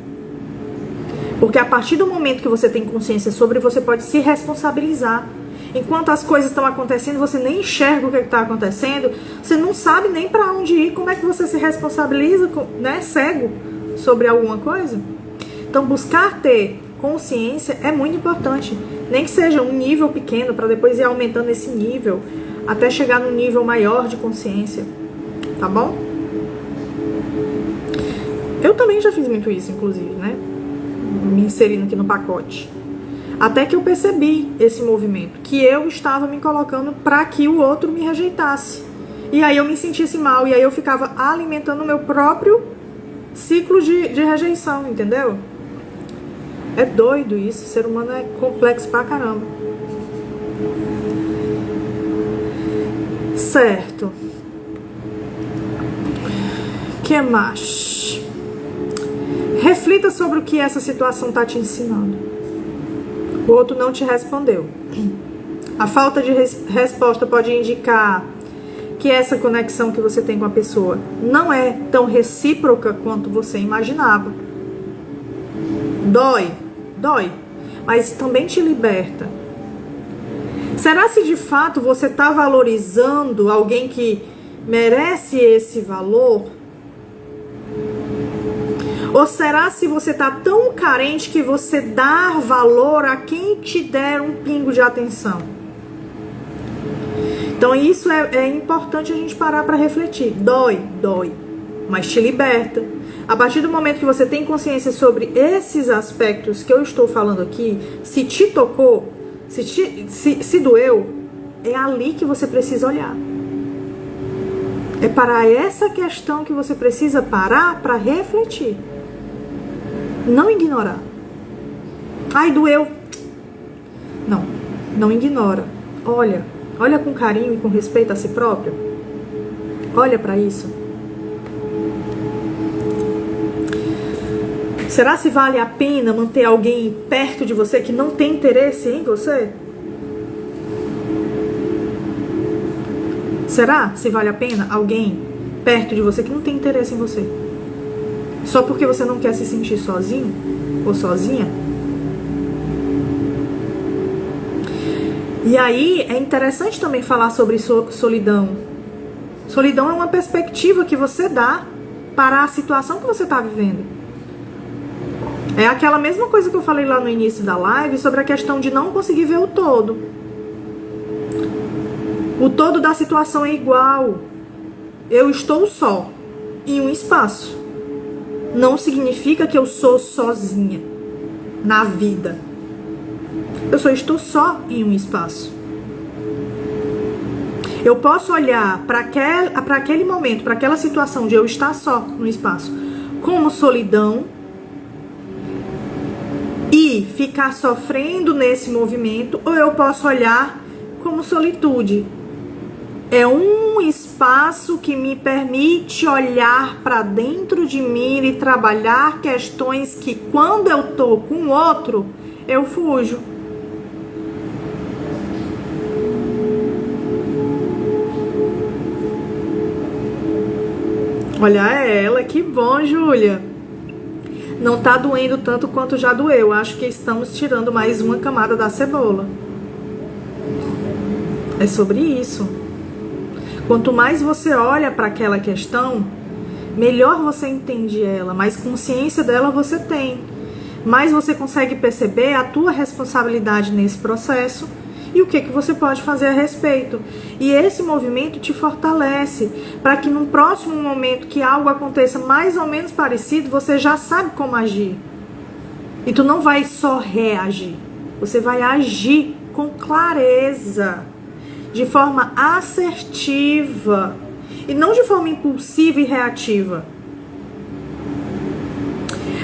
Porque a partir do momento que você tem consciência sobre, você pode se responsabilizar. Enquanto as coisas estão acontecendo, você nem enxerga o que está acontecendo, você não sabe nem para onde ir. Como é que você se responsabiliza, né, cego sobre alguma coisa? Então, buscar ter consciência é muito importante. Nem que seja um nível pequeno, para depois ir aumentando esse nível até chegar num nível maior de consciência, tá bom? Eu também já fiz muito isso, inclusive, né? Me inserindo aqui no pacote. Até que eu percebi esse movimento, que eu estava me colocando para que o outro me rejeitasse. E aí eu me sentisse mal, e aí eu ficava alimentando o meu próprio ciclo de rejeição, entendeu? É doido isso, o ser humano é complexo pra caramba. Certo. Que mais? Reflita sobre o que essa situação tá te ensinando. O outro não te respondeu. A falta de resposta pode indicar que essa conexão que você tem com a pessoa não é tão recíproca quanto você imaginava. Dói, mas também te liberta. Será se de fato você está valorizando alguém que merece esse valor? Ou será se você está tão carente que você dá valor a quem te der um pingo de atenção? Então isso é importante a gente parar para refletir. Dói, mas te liberta. A partir do momento que você tem consciência sobre esses aspectos que eu estou falando aqui, se te tocou, se doeu, é ali que você precisa olhar. É para essa questão que você precisa parar para refletir. Não ignorar. Ai, doeu. Não ignora. Olha com carinho e com respeito a si próprio. Olha para isso. Será se vale a pena manter alguém perto de você que não tem interesse em você? Será se vale a pena alguém perto de você que não tem interesse em você? Só porque você não quer se sentir sozinho ou sozinha? E aí é interessante também falar sobre solidão. Solidão é uma perspectiva que você dá para a situação que você está vivendo. É aquela mesma coisa que eu falei lá no início da live sobre a questão de não conseguir ver o todo. O todo da situação é igual. Eu estou só em um espaço. Não significa que eu sou sozinha na vida. Eu só estou só em um espaço. Eu posso olhar para aquele momento, para aquela situação de eu estar só no espaço, como solidão e ficar sofrendo nesse movimento, ou eu posso olhar como solitude. É um espaço que me permite olhar para dentro de mim e trabalhar questões que quando eu tô com o outro, eu fujo. Olha ela, que bom, Júlia. Não tá doendo tanto quanto já doeu. Acho que estamos tirando mais uma camada da cebola. É sobre isso. Quanto mais você olha para aquela questão, melhor você entende ela, mais consciência dela você tem. Mais você consegue perceber a tua responsabilidade nesse processo e o que você pode fazer a respeito. E esse movimento te fortalece para que num próximo momento que algo aconteça mais ou menos parecido, você já sabe como agir. E tu não vai só reagir, você vai agir com clareza, de forma assertiva e não de forma impulsiva e reativa.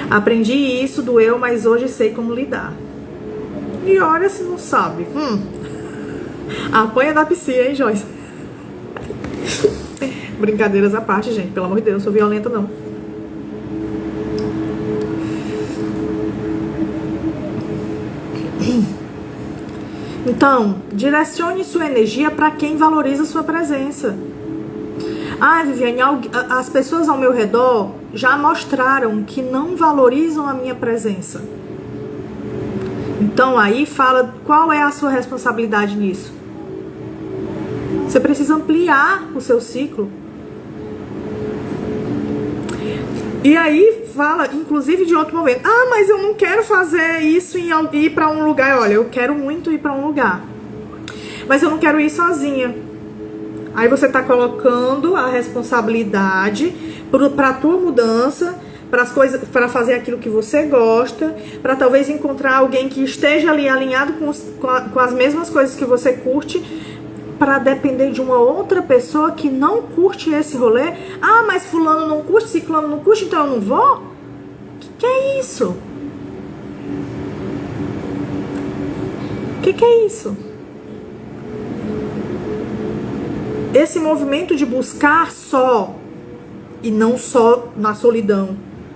Aprendi isso, doeu, mas hoje sei como lidar. E olha se não sabe. Apanha da piscina, hein, Joyce? Brincadeiras à parte, gente. Pelo amor de Deus, não sou violenta, não. Então, direcione sua energia para quem valoriza sua presença. Ah, Viviane, as pessoas ao meu redor já mostraram que não valorizam a minha presença. Então aí fala qual é a sua responsabilidade nisso. Você precisa ampliar o seu ciclo. E aí fala, inclusive, de outro momento. Ah, mas eu não quero fazer isso e ir para um lugar. Olha, eu quero muito ir para um lugar, mas eu não quero ir sozinha. Aí você tá colocando a responsabilidade para a tua mudança, para as coisas, para fazer aquilo que você gosta, para talvez encontrar alguém que esteja ali alinhado com as mesmas coisas que você curte, para depender de uma outra pessoa que não curte esse rolê. Ah, mas fulano não curte, ciclano não curte, então eu não vou? Que é isso? Que é isso? Esse movimento de buscar só, e não só na solidão,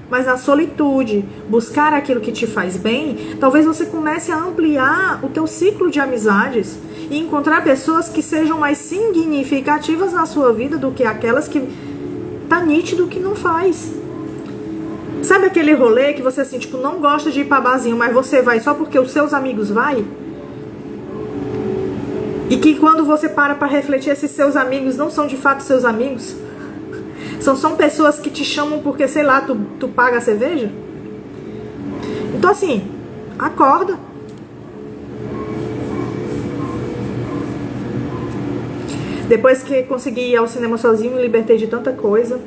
mas na solitude, buscar aquilo que te faz bem, talvez você comece a ampliar o teu ciclo de amizades e encontrar pessoas que sejam mais significativas na sua vida do que aquelas que tá nítido que não faz. Sabe aquele rolê que você assim, tipo, não gosta de ir pra barzinho, mas você vai só porque os seus amigos vai? E que quando você para refletir, esses seus amigos não são de fato seus amigos? São pessoas que te chamam porque, sei lá, tu paga a cerveja? Então assim, acorda. Depois que consegui ir ao cinema sozinho, me libertei de tanta coisa.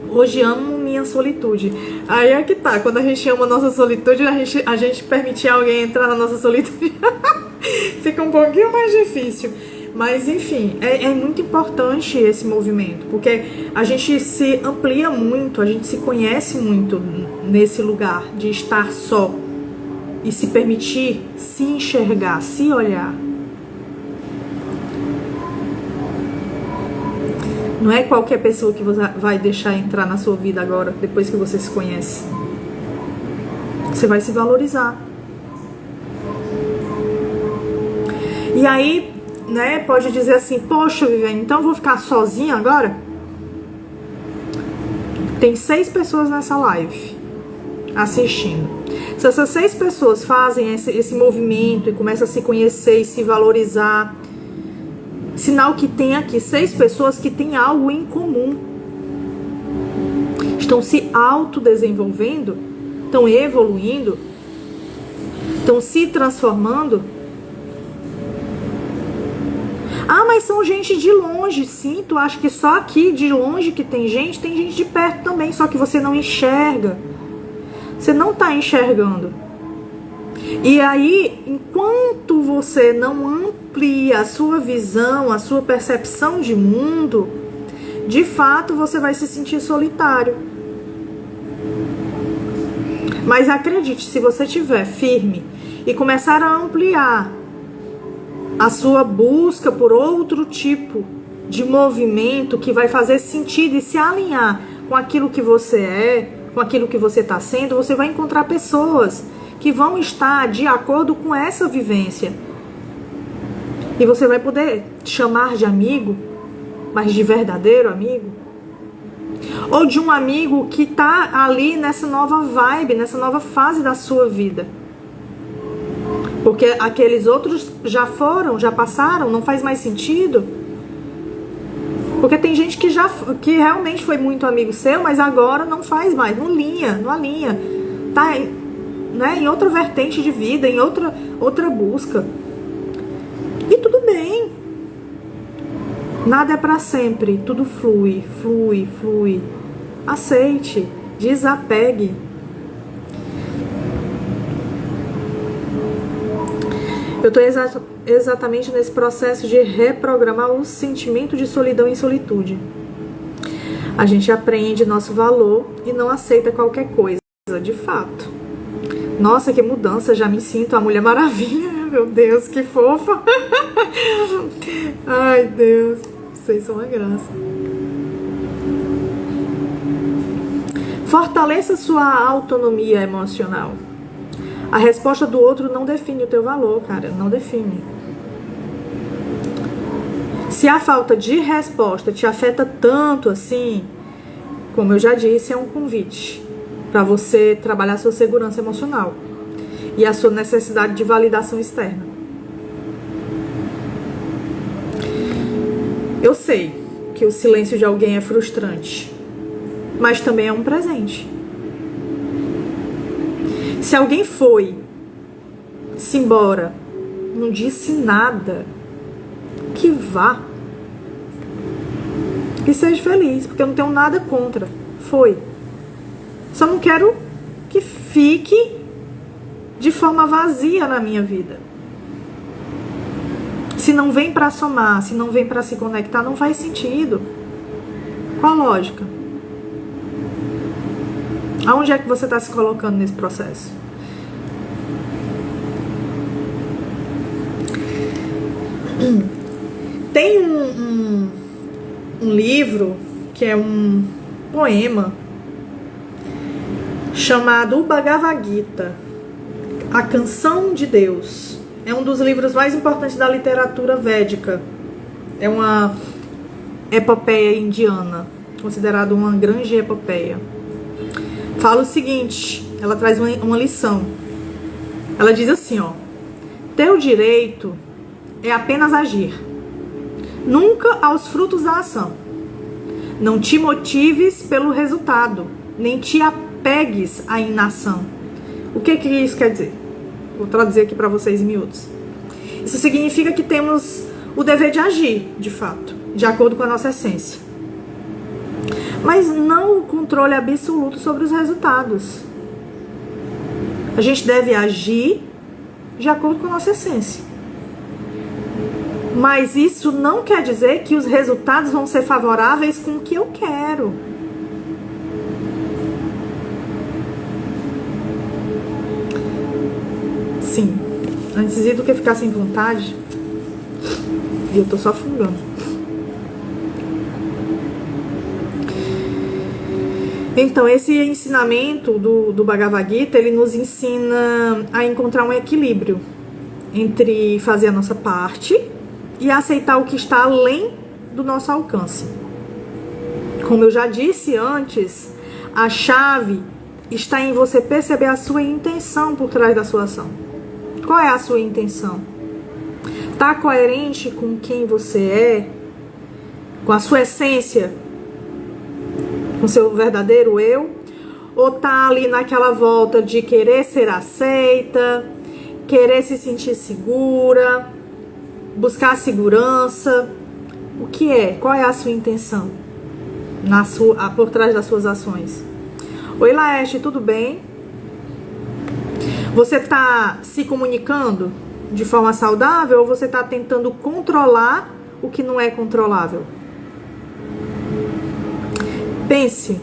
Hoje amo minha solitude. Aí é que tá, quando a gente ama a nossa solitude, a gente permitir alguém entrar na nossa solitude fica um pouquinho mais difícil. Mas enfim, é muito importante esse movimento, porque a gente se amplia muito, a gente se conhece muito nesse lugar de estar só e se permitir se enxergar, se olhar. Não é qualquer pessoa que você vai deixar entrar na sua vida agora, depois que você se conhece. Você vai se valorizar. E aí, né, pode dizer assim, poxa, Viviane, então eu vou ficar sozinha agora? Tem 6 pessoas nessa live assistindo. Se essas 6 pessoas fazem esse movimento e começam a se conhecer e se valorizar, sinal que tem aqui 6 pessoas que têm algo em comum. Estão se autodesenvolvendo, estão evoluindo, estão se transformando. Ah, mas são gente de longe. Sim, tu acha que só aqui de longe que tem gente de perto também, só que você não enxerga. Você não está enxergando. E aí, enquanto você não amplia a sua visão, a sua percepção de mundo, de fato você vai se sentir solitário. Mas acredite, se você estiver firme e começar a ampliar a sua busca por outro tipo de movimento que vai fazer sentido e se alinhar com aquilo que você é, com aquilo que você está sendo, você vai encontrar pessoas que vão estar de acordo com essa vivência. E você vai poder chamar de amigo, mas de verdadeiro amigo. Ou de um amigo que está ali nessa nova vibe, nessa nova fase da sua vida. Porque aqueles outros já foram, já passaram, não faz mais sentido. Porque tem gente que realmente foi muito amigo seu, mas agora não faz mais, não alinha. Tá, né, em outra vertente de vida, em outra busca. E tudo bem. Nada é pra sempre, tudo flui. Aceite, desapegue. Eu estou exatamente nesse processo de reprogramar o sentimento de solidão e solitude. A gente aprende nosso valor e não aceita qualquer coisa, de fato. Nossa, que mudança, já me sinto a Mulher Maravilha. Meu Deus, que fofa. Ai, Deus, vocês são uma graça. Fortaleça sua autonomia emocional. A resposta do outro não define o teu valor, cara, não define. Se a falta de resposta te afeta tanto assim, como eu já disse, é um convite para você trabalhar sua segurança emocional e a sua necessidade de validação externa. Eu sei que o silêncio de alguém é frustrante, mas também é um presente. Se alguém se embora, não disse nada, que vá. E seja feliz, porque eu não tenho nada contra. Foi. Só não quero que fique de forma vazia na minha vida. Se não vem para somar, se não vem para se conectar, não faz sentido. Qual a lógica? Aonde é que você está se colocando nesse processo? Tem um livro que é um poema chamado O Bhagavad Gita, A Canção de Deus. É um dos livros mais importantes da literatura védica. É uma epopeia indiana, considerada uma grande epopeia. Fala o seguinte, ela traz uma lição. Ela diz assim, ó: teu direito é apenas agir, nunca aos frutos da ação. Não te motives pelo resultado, nem te apegues à inação. O que isso quer dizer? Vou traduzir aqui para vocês em miúdos. Isso significa que temos o dever de agir, de fato, de acordo com a nossa essência. Mas não o controle absoluto sobre os resultados. A gente deve agir de acordo com a nossa essência. Mas isso não quer dizer que os resultados vão ser favoráveis com o que eu quero. Sim, antes do que ficar sem vontade, e eu tô só fungando. Então, esse ensinamento do Bhagavad Gita, ele nos ensina a encontrar um equilíbrio entre fazer a nossa parte e aceitar o que está além do nosso alcance. Como eu já disse antes, a chave está em você perceber a sua intenção por trás da sua ação. Qual é a sua intenção? Está coerente com quem você é? Com a sua essência? Com o seu verdadeiro eu? Ou está ali naquela volta de querer ser aceita, querer se sentir segura, buscar segurança? O que é? Qual é a sua intenção por trás das suas ações? Oi, Laeste, tudo bem? Você está se comunicando de forma saudável ou você está tentando controlar o que não é controlável? Pense.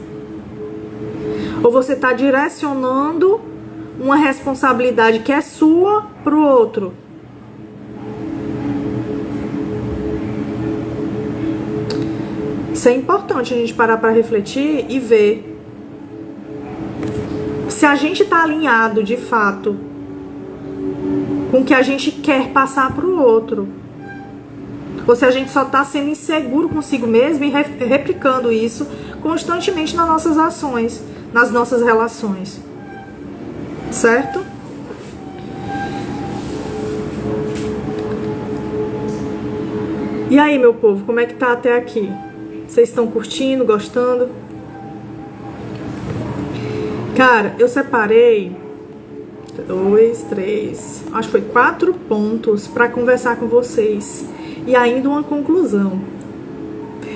Ou você está direcionando uma responsabilidade que é sua para o outro? Isso é importante a gente parar para refletir e ver se a gente está alinhado de fato com o que a gente quer passar para o outro, ou se a gente só está sendo inseguro consigo mesmo e replicando isso constantemente nas nossas ações, nas nossas relações, certo? E aí, meu povo, como é que tá até aqui? Vocês estão curtindo, gostando? Cara, eu separei 2, 3, acho que foi 4 pontos para conversar com vocês e ainda uma conclusão.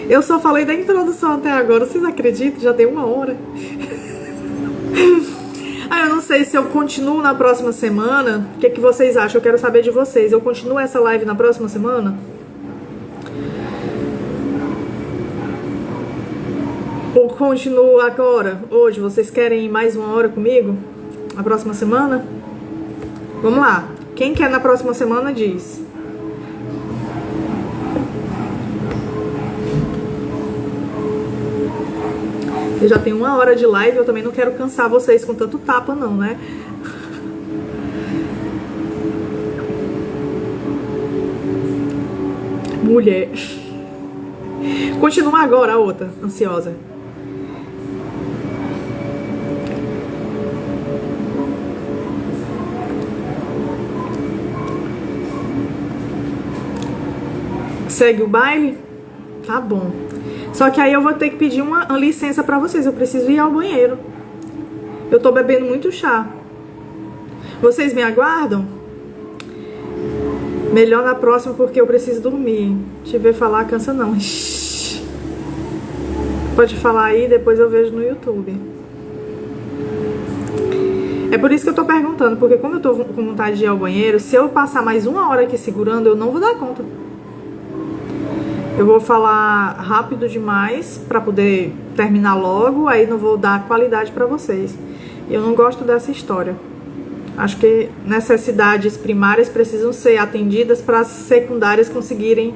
Eu só falei da introdução até agora, vocês acreditam? Já tem 1 hora. Eu não sei se eu continuo na próxima semana. O que vocês acham? Eu quero saber de vocês. Eu continuo essa live na próxima semana? Ou continuo agora, hoje? Vocês querem mais 1 hora comigo? Na próxima semana? Vamos lá. Quem quer na próxima semana diz. Eu já tenho 1 hora de live, eu também não quero cansar vocês com tanto tapa não, né? Mulher. Continua agora a outra, ansiosa. Segue o baile? Tá bom. Só que aí eu vou ter que pedir uma licença pra vocês. Eu preciso ir ao banheiro. Eu tô bebendo muito chá. Vocês me aguardam? Melhor na próxima porque eu preciso dormir. Te ver falar cansa não. Pode falar aí, depois eu vejo no YouTube. É por isso que eu tô perguntando, porque como eu tô com vontade de ir ao banheiro, se eu passar mais 1 hora aqui segurando, eu não vou dar conta. Eu vou falar rápido demais pra poder terminar logo, aí não vou dar qualidade pra vocês. Eu não gosto dessa história. Acho que necessidades primárias precisam ser atendidas para as secundárias conseguirem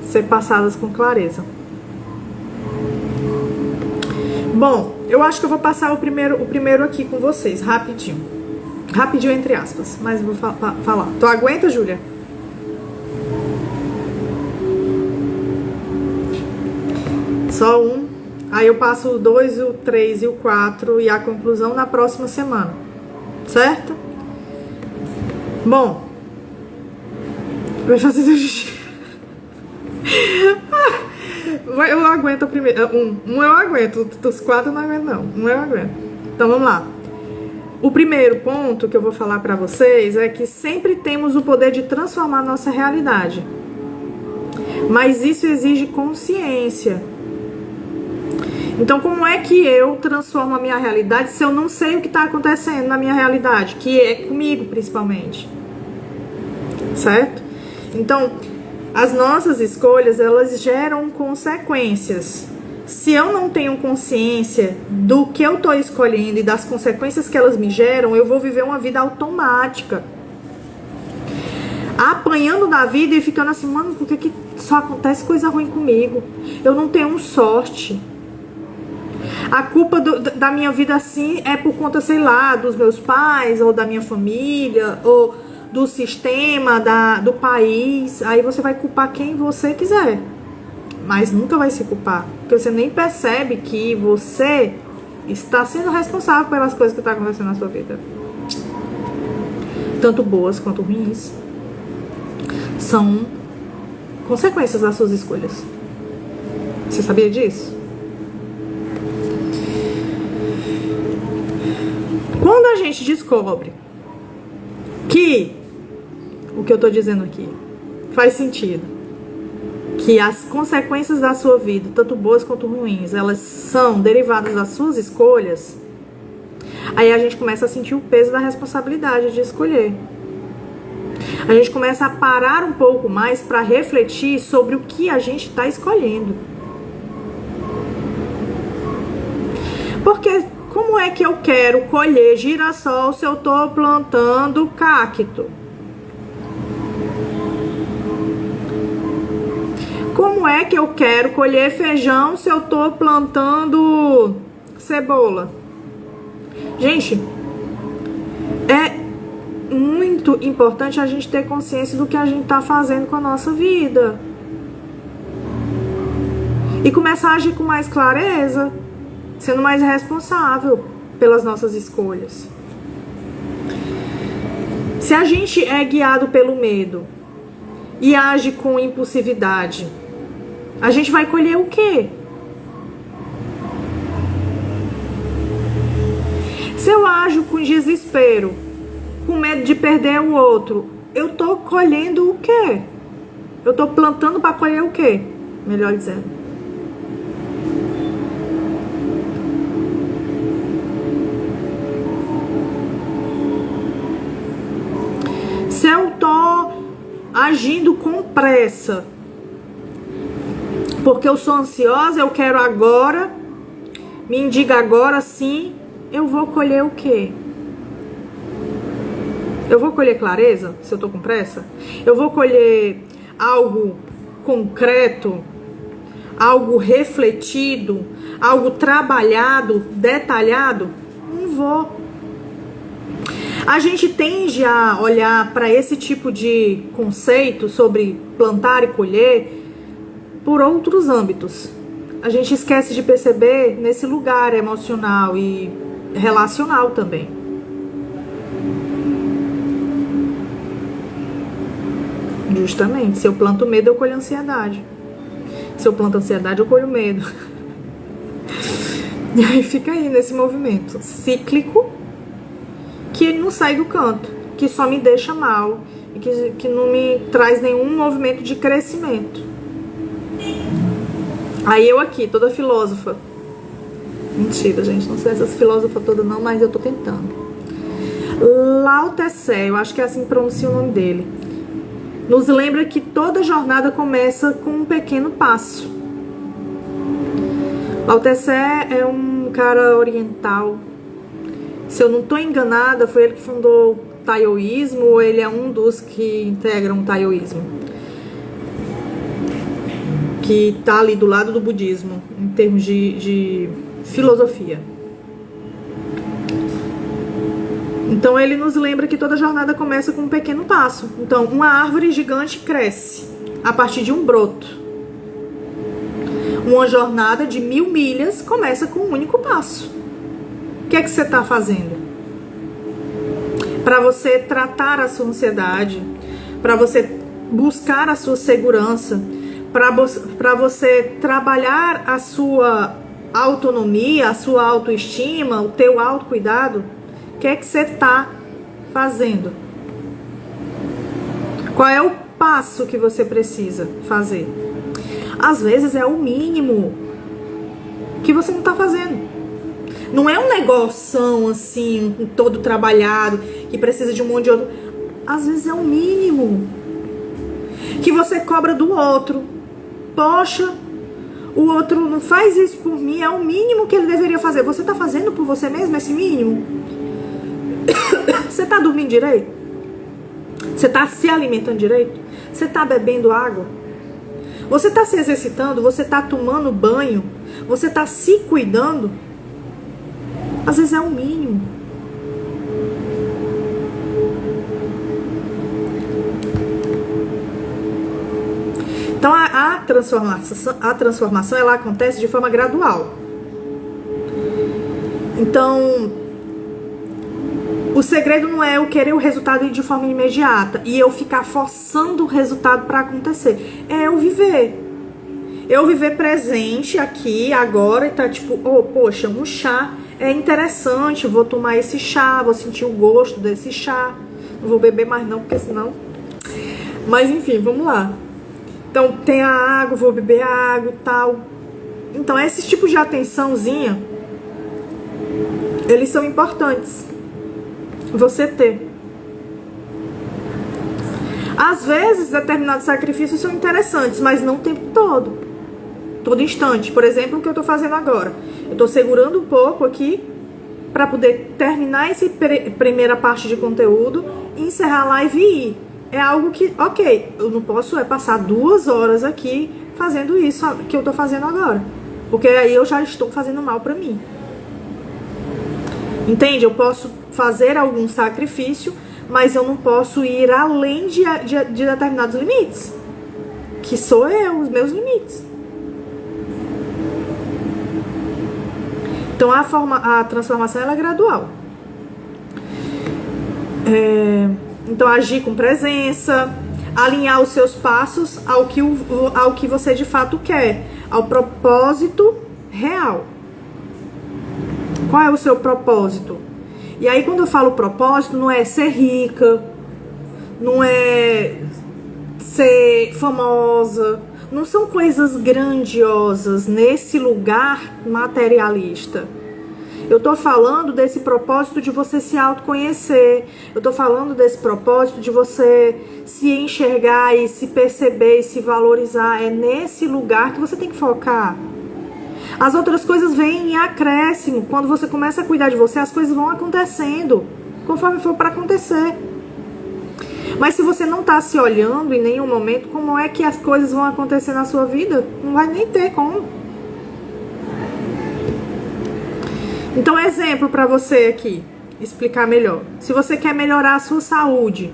ser passadas com clareza. Bom, eu acho que eu vou passar o primeiro aqui com vocês, rapidinho. Rapidinho entre aspas, mas eu vou falar. Tu aguenta, Júlia? Só um. Aí eu passo o 2, o 3 e o 4 e a conclusão na próxima semana. Certo? Bom. Vai fazer xixi. Eu aguento o primeiro. Um eu aguento. Os 4 eu não aguento, não. Um eu aguento. Então vamos lá. O primeiro ponto que eu vou falar pra vocês é que sempre temos o poder de transformar a nossa realidade. Mas isso exige consciência. Então, como é que eu transformo a minha realidade se eu não sei o que está acontecendo na minha realidade? Que é comigo, principalmente. Certo? Então, as nossas escolhas, elas geram consequências. Se eu não tenho consciência do que eu estou escolhendo e das consequências que elas me geram, eu vou viver uma vida automática. Apanhando da vida e ficando assim, mano, por que só acontece coisa ruim comigo? Eu não tenho sorte. A culpa da minha vida assim é por conta, sei lá, dos meus pais, ou da minha família, ou do sistema, do país. Aí você vai culpar quem você quiser, mas nunca vai se culpar, porque você nem percebe que você está sendo responsável pelas coisas que estão acontecendo na sua vida. Tanto boas quanto ruins são consequências das suas escolhas. Você sabia disso? Quando a gente descobre que o que eu tô dizendo aqui faz sentido, que as consequências da sua vida, tanto boas quanto ruins, elas são derivadas das suas escolhas, aí a gente começa a sentir o peso da responsabilidade de escolher. A gente começa a parar um pouco mais para refletir sobre o que a gente está escolhendo. Porque como é que eu quero colher girassol se eu tô plantando cacto? Como é que eu quero colher feijão se eu tô plantando cebola? Gente, é muito importante a gente ter consciência do que a gente tá fazendo com a nossa vida. E começar a agir com mais clareza, sendo mais responsável pelas nossas escolhas. Se a gente é guiado pelo medo e age com impulsividade, a gente vai colher o quê? Se eu ajo com desespero, com medo de perder o outro, eu tô colhendo o quê? Eu tô plantando para colher o quê? Melhor dizendo. Se eu tô agindo com pressa, porque eu sou ansiosa, eu quero agora, me indiga agora sim, eu vou colher o quê? Eu vou colher clareza, se eu tô com pressa? Eu vou colher algo concreto, algo refletido, algo trabalhado, detalhado? Não vou. A gente tende a olhar para esse tipo de conceito sobre plantar e colher por outros âmbitos. A gente esquece de perceber nesse lugar emocional e relacional também. Justamente, se eu planto medo, eu colho ansiedade. Se eu planto ansiedade, eu colho medo. E aí fica aí nesse movimento cíclico que não sai do canto, que só me deixa mal e que não me traz nenhum movimento de crescimento. Aí eu aqui, toda filósofa. Mentira, gente, não sou essa filósofa toda não, mas eu tô tentando. Lao Tse, eu acho que é assim que pronuncia o nome dele, nos lembra que toda jornada começa com um pequeno passo. Lao Tse é um cara oriental. Se eu não tô enganada, foi ele que fundou o taoísmo, ou ele é um dos que integram o taoísmo, que tá ali do lado do budismo, em termos de filosofia. Então ele nos lembra que toda jornada começa com um pequeno passo. Então uma árvore gigante cresce a partir de um broto. Uma jornada de 1000 milhas começa com um único passo. O que é que você está fazendo? Para você tratar a sua ansiedade, para você buscar a sua segurança, para você trabalhar a sua autonomia, a sua autoestima, o teu autocuidado, o que é que você está fazendo? Qual é o passo que você precisa fazer? Às vezes é o mínimo que você não está fazendo. Não é um negoção assim, todo trabalhado, que precisa de um monte de outro. Às vezes é o mínimo que você cobra do outro. Poxa, o outro não faz isso por mim, é o mínimo que ele deveria fazer. Você está fazendo por você mesmo esse mínimo? Você está dormindo direito? Você está se alimentando direito? Você está bebendo água? Você está se exercitando? Você está tomando banho? Você está se cuidando? Às vezes é o mínimo. Então a transformação ela acontece de forma gradual. Então o segredo não é eu querer o resultado de forma imediata e eu ficar forçando o resultado para acontecer. É eu viver. Eu viver presente aqui, agora, e tá tipo, oh, poxa, um chá é interessante, vou tomar esse chá, vou sentir o gosto desse chá. Não vou beber mais não, porque senão... Mas enfim, vamos lá. Então tem a água, vou beber a água e tal. Então esses tipos de atençãozinha, eles são importantes você ter. Às vezes determinados sacrifícios são interessantes, mas não o tempo todo, todo instante. Por exemplo, o que eu tô fazendo agora, eu tô segurando um pouco aqui para poder terminar essa primeira parte de conteúdo, encerrar a live e ir. É algo que, ok, eu não posso passar 2 horas aqui fazendo isso que eu tô fazendo agora, porque aí eu já estou fazendo mal para mim. Entende? Eu posso fazer algum sacrifício, mas eu não posso ir além de determinados limites, que sou eu, os meus limites. Então a transformação ela é gradual. Então agir com presença, alinhar os seus passos ao que você de fato quer, ao propósito real. Qual é o seu propósito? E aí quando eu falo propósito, não é ser rica, não é ser famosa, não são coisas grandiosas nesse lugar materialista. Eu tô falando desse propósito de você se autoconhecer. Eu tô falando desse propósito de você se enxergar e se perceber e se valorizar. É nesse lugar que você tem que focar. As outras coisas vêm em acréscimo. Quando você começa a cuidar de você, as coisas vão acontecendo conforme for para acontecer. Mas se você não tá se olhando em nenhum momento, como é que as coisas vão acontecer na sua vida? Não vai nem ter como. Então, exemplo para você aqui, explicar melhor. Se você quer melhorar a sua saúde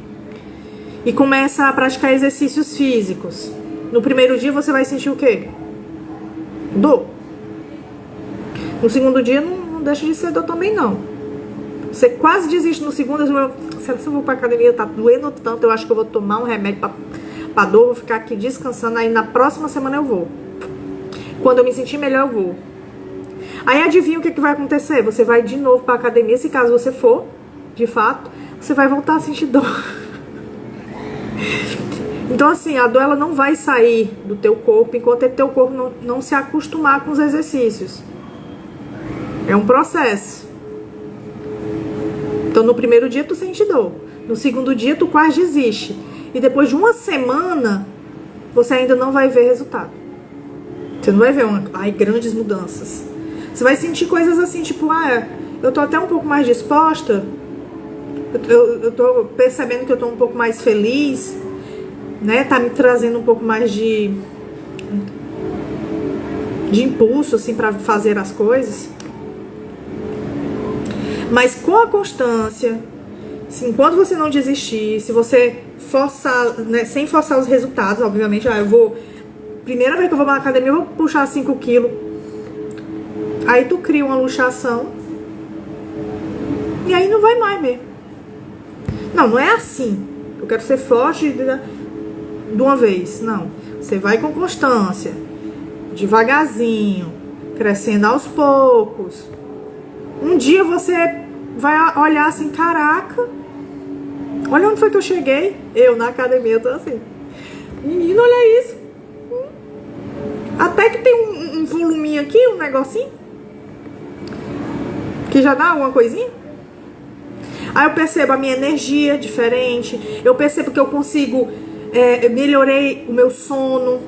e começa a praticar exercícios físicos, no primeiro dia você vai sentir o quê? Dor. No segundo dia não deixa de ser dor também não. Você quase desiste no segundo, se eu vou pra academia, tá doendo tanto, eu acho que eu vou tomar um remédio pra dor, vou ficar aqui descansando, aí na próxima semana eu vou. Quando eu me sentir melhor eu vou. Aí adivinha o que vai acontecer? Você vai de novo pra academia, se caso você for, de fato, você vai voltar a sentir dor. Então assim, a dor ela não vai sair do teu corpo enquanto o teu corpo não se acostumar com os exercícios. É um processo. Então no primeiro dia tu sente dor, no segundo dia tu quase desiste, e depois de uma semana você ainda não vai ver resultado. Você não vai ver grandes mudanças. Você vai sentir coisas assim, tipo, eu tô até um pouco mais disposta, eu tô percebendo que eu tô um pouco mais feliz, né? Tá me trazendo um pouco mais de impulso, assim, pra fazer as coisas. Mas com a constância, enquanto você não desistir, se você forçar, né, sem forçar os resultados, obviamente, primeira vez que eu vou na academia, eu vou puxar 5 quilos. Aí tu cria uma luxação. E aí não vai mais mesmo. Não é assim. Eu quero ser forte de uma vez. Não. Você vai com constância. Devagarzinho. Crescendo aos poucos. Um dia você vai olhar assim, caraca, olha onde foi que eu cheguei. Eu na academia, eu tô assim, menino, olha isso. Até que tem um voluminho aqui, um negocinho, que já dá alguma coisinha. Aí eu percebo a minha energia diferente. Eu percebo que eu consigo, melhorei o meu sono,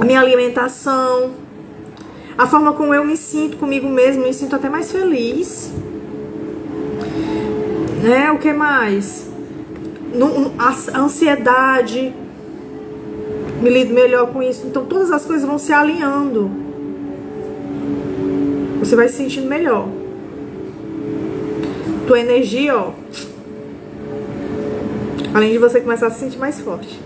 a minha alimentação, a forma como eu me sinto comigo mesmo, me sinto até mais feliz. Né? O que mais? A ansiedade, me lido melhor com isso. Então todas as coisas vão se alinhando. Você vai se sentindo melhor. Tua energia, ó. Além de você começar a se sentir mais forte.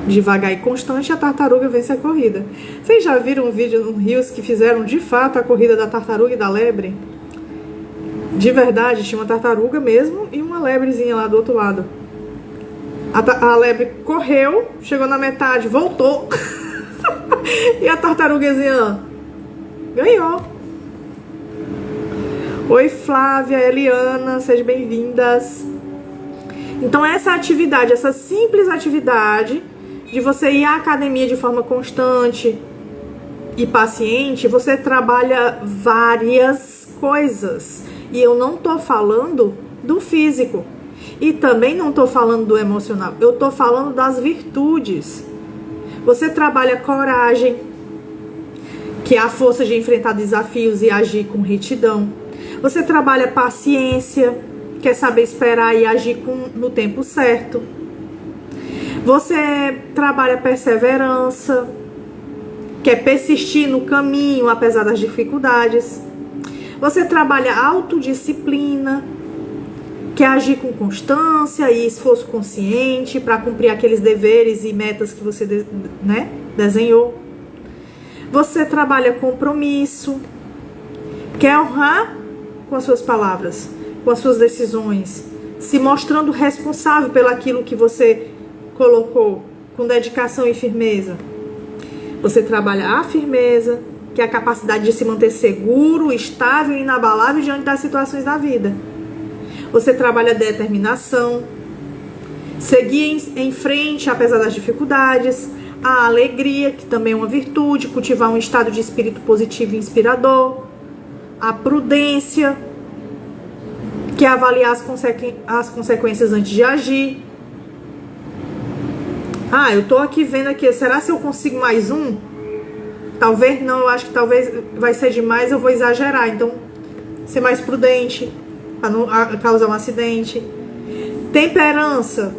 Devagar e constante, a tartaruga vence a corrida. Vocês já viram um vídeo no Rios que fizeram de fato a corrida da tartaruga e da lebre? De verdade, tinha uma tartaruga mesmo e uma lebrezinha lá do outro lado. A lebre correu, chegou na metade, voltou. E a tartarugazinha ganhou. Oi, Flávia, Eliana, sejam bem-vindas. Então essa atividade, essa simples atividade de você ir à academia de forma constante e paciente, você trabalha várias coisas. E eu não tô falando do físico. E também não tô falando do emocional. Eu tô falando das virtudes. Você trabalha coragem, que é a força de enfrentar desafios e agir com retidão. Você trabalha paciência, que é saber esperar e agir no tempo certo. Você trabalha perseverança, que é persistir no caminho apesar das dificuldades. Você trabalha autodisciplina, que é agir com constância e esforço consciente para cumprir aqueles deveres e metas que você, né, desenhou. Você trabalha compromisso, que é honrar com as suas palavras, com as suas decisões, se mostrando responsável pelaquilo que você colocou, com dedicação e firmeza. Você trabalha a firmeza, que é a capacidade de se manter seguro, estável e inabalável diante das situações da vida. Você trabalha a determinação, seguir em frente apesar das dificuldades, a alegria, que também é uma virtude, cultivar um estado de espírito positivo e inspirador, a prudência, que é avaliar as consequências antes de agir. Eu tô aqui vendo aqui, será que eu consigo mais um? Talvez não, eu acho que talvez vai ser demais, eu vou exagerar. Então, ser mais prudente, para não causar um acidente. Temperança,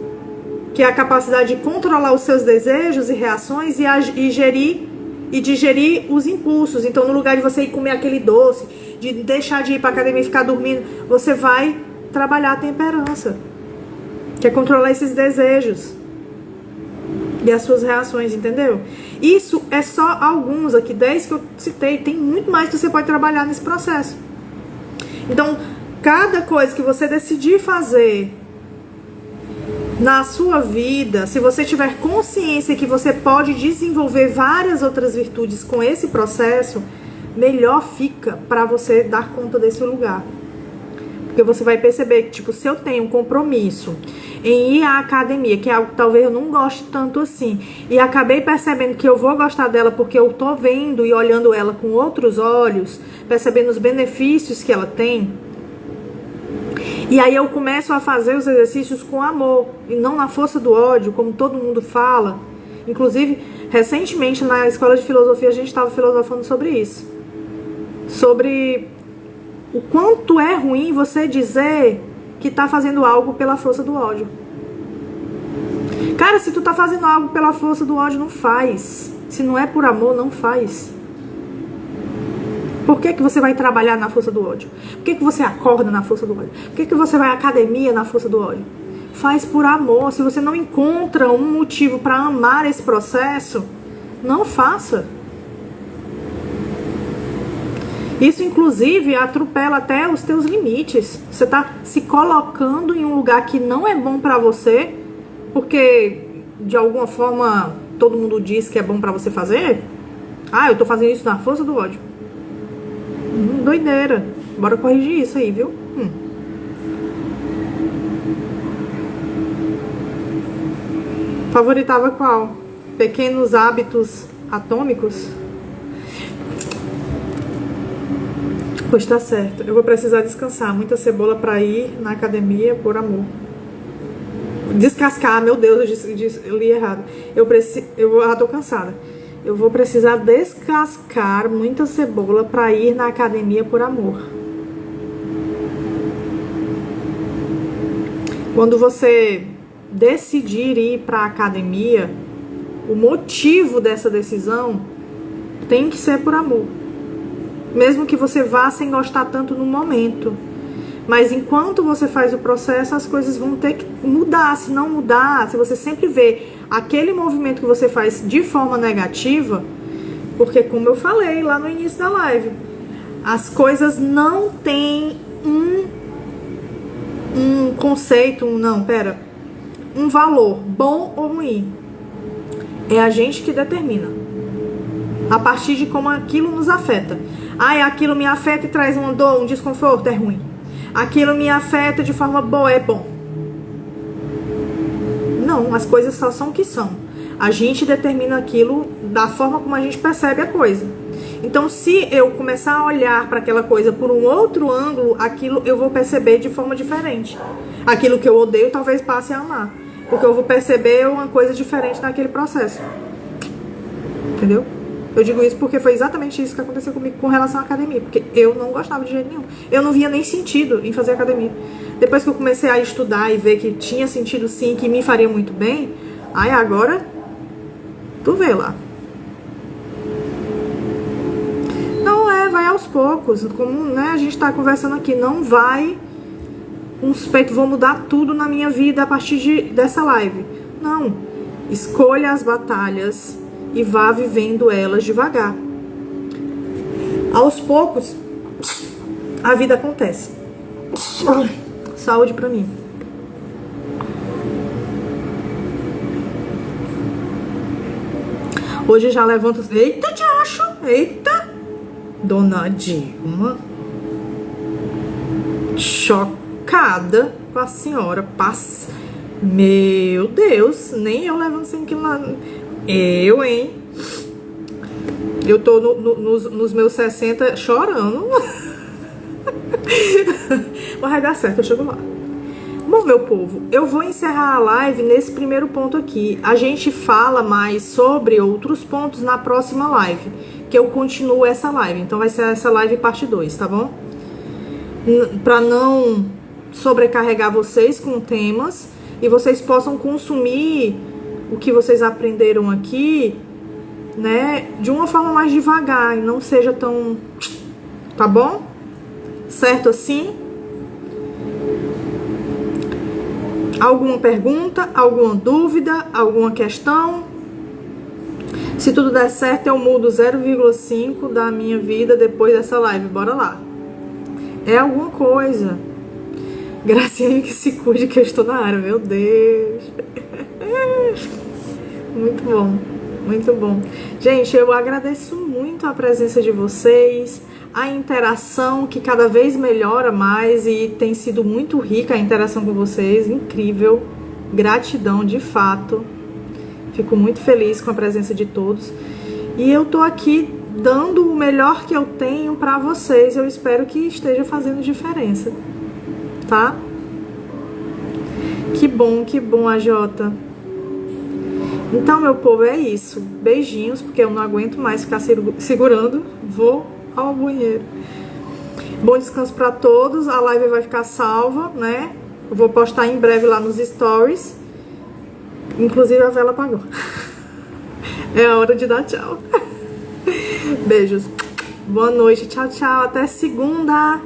que é a capacidade de controlar os seus desejos e reações e digerir os impulsos. Então, no lugar de você ir comer aquele doce, de deixar de ir para academia e ficar dormindo, você vai trabalhar a temperança, que é controlar esses desejos e as suas reações, entendeu? Isso é só alguns aqui, 10 que eu citei. Tem muito mais que você pode trabalhar nesse processo. Então, cada coisa que você decidir fazer na sua vida, se você tiver consciência que você pode desenvolver várias outras virtudes com esse processo, melhor fica para você dar conta desse lugar. Porque você vai perceber que, tipo, se eu tenho um compromisso em ir à academia, que é algo que talvez eu não goste tanto assim, e acabei percebendo que eu vou gostar dela porque eu tô vendo e olhando ela com outros olhos, percebendo os benefícios que ela tem, e aí eu começo a fazer os exercícios com amor, e não na força do ódio, como todo mundo fala. Inclusive, recentemente na escola de filosofia a gente estava filosofando sobre isso. Sobre o quanto é ruim você dizer que tá fazendo algo pela força do ódio. Cara, se tu tá fazendo algo pela força do ódio, não faz. Se não é por amor, não faz. Por que que você vai trabalhar na força do ódio? Por que que você acorda na força do ódio? Por que que você vai à academia na força do ódio? Faz por amor. Se você não encontra um motivo para amar esse processo, não faça. Isso, inclusive, atropela até os teus limites. Você tá se colocando em um lugar que não é bom pra você, porque, de alguma forma, todo mundo diz que é bom pra você fazer. Ah, eu tô fazendo isso na força do ódio. Doideira. Bora corrigir isso aí, viu? Favoritava qual? Pequenos hábitos atômicos? Pois tá certo. Eu vou precisar descansar. Muita cebola pra ir na academia por amor. Descascar, meu Deus, eu li errado. Eu já tô cansada. Eu vou precisar descascar muita cebola pra ir na academia por amor. Quando você decidir ir pra academia, o motivo dessa decisão tem que ser por amor. Mesmo que você vá sem gostar tanto no momento. Mas enquanto você faz o processo, as coisas vão ter que mudar. Se não mudar, se você sempre vê aquele movimento que você faz de forma negativa, porque como eu falei lá no início da live, as coisas não têm um conceito, um valor, bom ou ruim. É a gente que determina. A partir de como aquilo nos afeta. Aquilo me afeta e traz uma dor, um desconforto, é ruim. Aquilo me afeta de forma boa, é bom. Não, as coisas só são o que são. A gente determina aquilo da forma como a gente percebe a coisa. Então, se eu começar a olhar para aquela coisa por um outro ângulo, aquilo eu vou perceber de forma diferente. Aquilo que eu odeio, talvez passe a amar. Porque eu vou perceber uma coisa diferente naquele processo. Entendeu? Eu digo isso porque foi exatamente isso que aconteceu comigo com relação à academia. Porque eu não gostava de jeito nenhum. Eu não via nem sentido em fazer academia. Depois que eu comecei a estudar e ver que tinha sentido sim, que me faria muito bem, aí agora, tu vê lá. Não vai aos poucos. Como a gente tá conversando aqui, não vai um suspeito, vou mudar tudo na minha vida a partir dessa live. Não. Escolha as batalhas e vá vivendo elas devagar. Aos poucos, a vida acontece. Saúde pra mim. Hoje já levanto... Eita, te acho! Eita! Dona Dilma. Chocada com a senhora. Meu Deus, nem eu levanto 100 quilos lá... Eu, hein? Eu tô nos meus 60 chorando. Mas vai dar certo, eu chego lá. Bom, meu povo, eu vou encerrar a live nesse primeiro ponto aqui. A gente fala mais sobre outros pontos na próxima live, que eu continuo essa live. Então vai ser essa live parte 2, tá bom? Pra não sobrecarregar vocês com temas e vocês possam consumir o que vocês aprenderam aqui, né, de uma forma mais devagar e não seja tão... Tá bom? Certo assim? Alguma pergunta? Alguma dúvida? Alguma questão? Se tudo der certo, eu mudo 0,5 da minha vida depois dessa live. Bora lá. É alguma coisa. Gracinha que se cuide que eu estou na área. Meu Deus. Muito bom. Muito bom. Gente, eu agradeço muito a presença de vocês, a interação que cada vez melhora mais e tem sido muito rica a interação com vocês, incrível, gratidão de fato, fico muito feliz com a presença de todos e eu tô aqui dando o melhor que eu tenho pra vocês, eu espero que esteja fazendo diferença, tá? Que bom, AJ. Então, meu povo, é isso. Beijinhos, porque eu não aguento mais ficar segurando. Vou ao banheiro. Bom descanso pra todos. A live vai ficar salva, né? Eu vou postar em breve lá nos stories. Inclusive, a vela apagou. É a hora de dar tchau. Beijos. Boa noite. Tchau, tchau. Até segunda.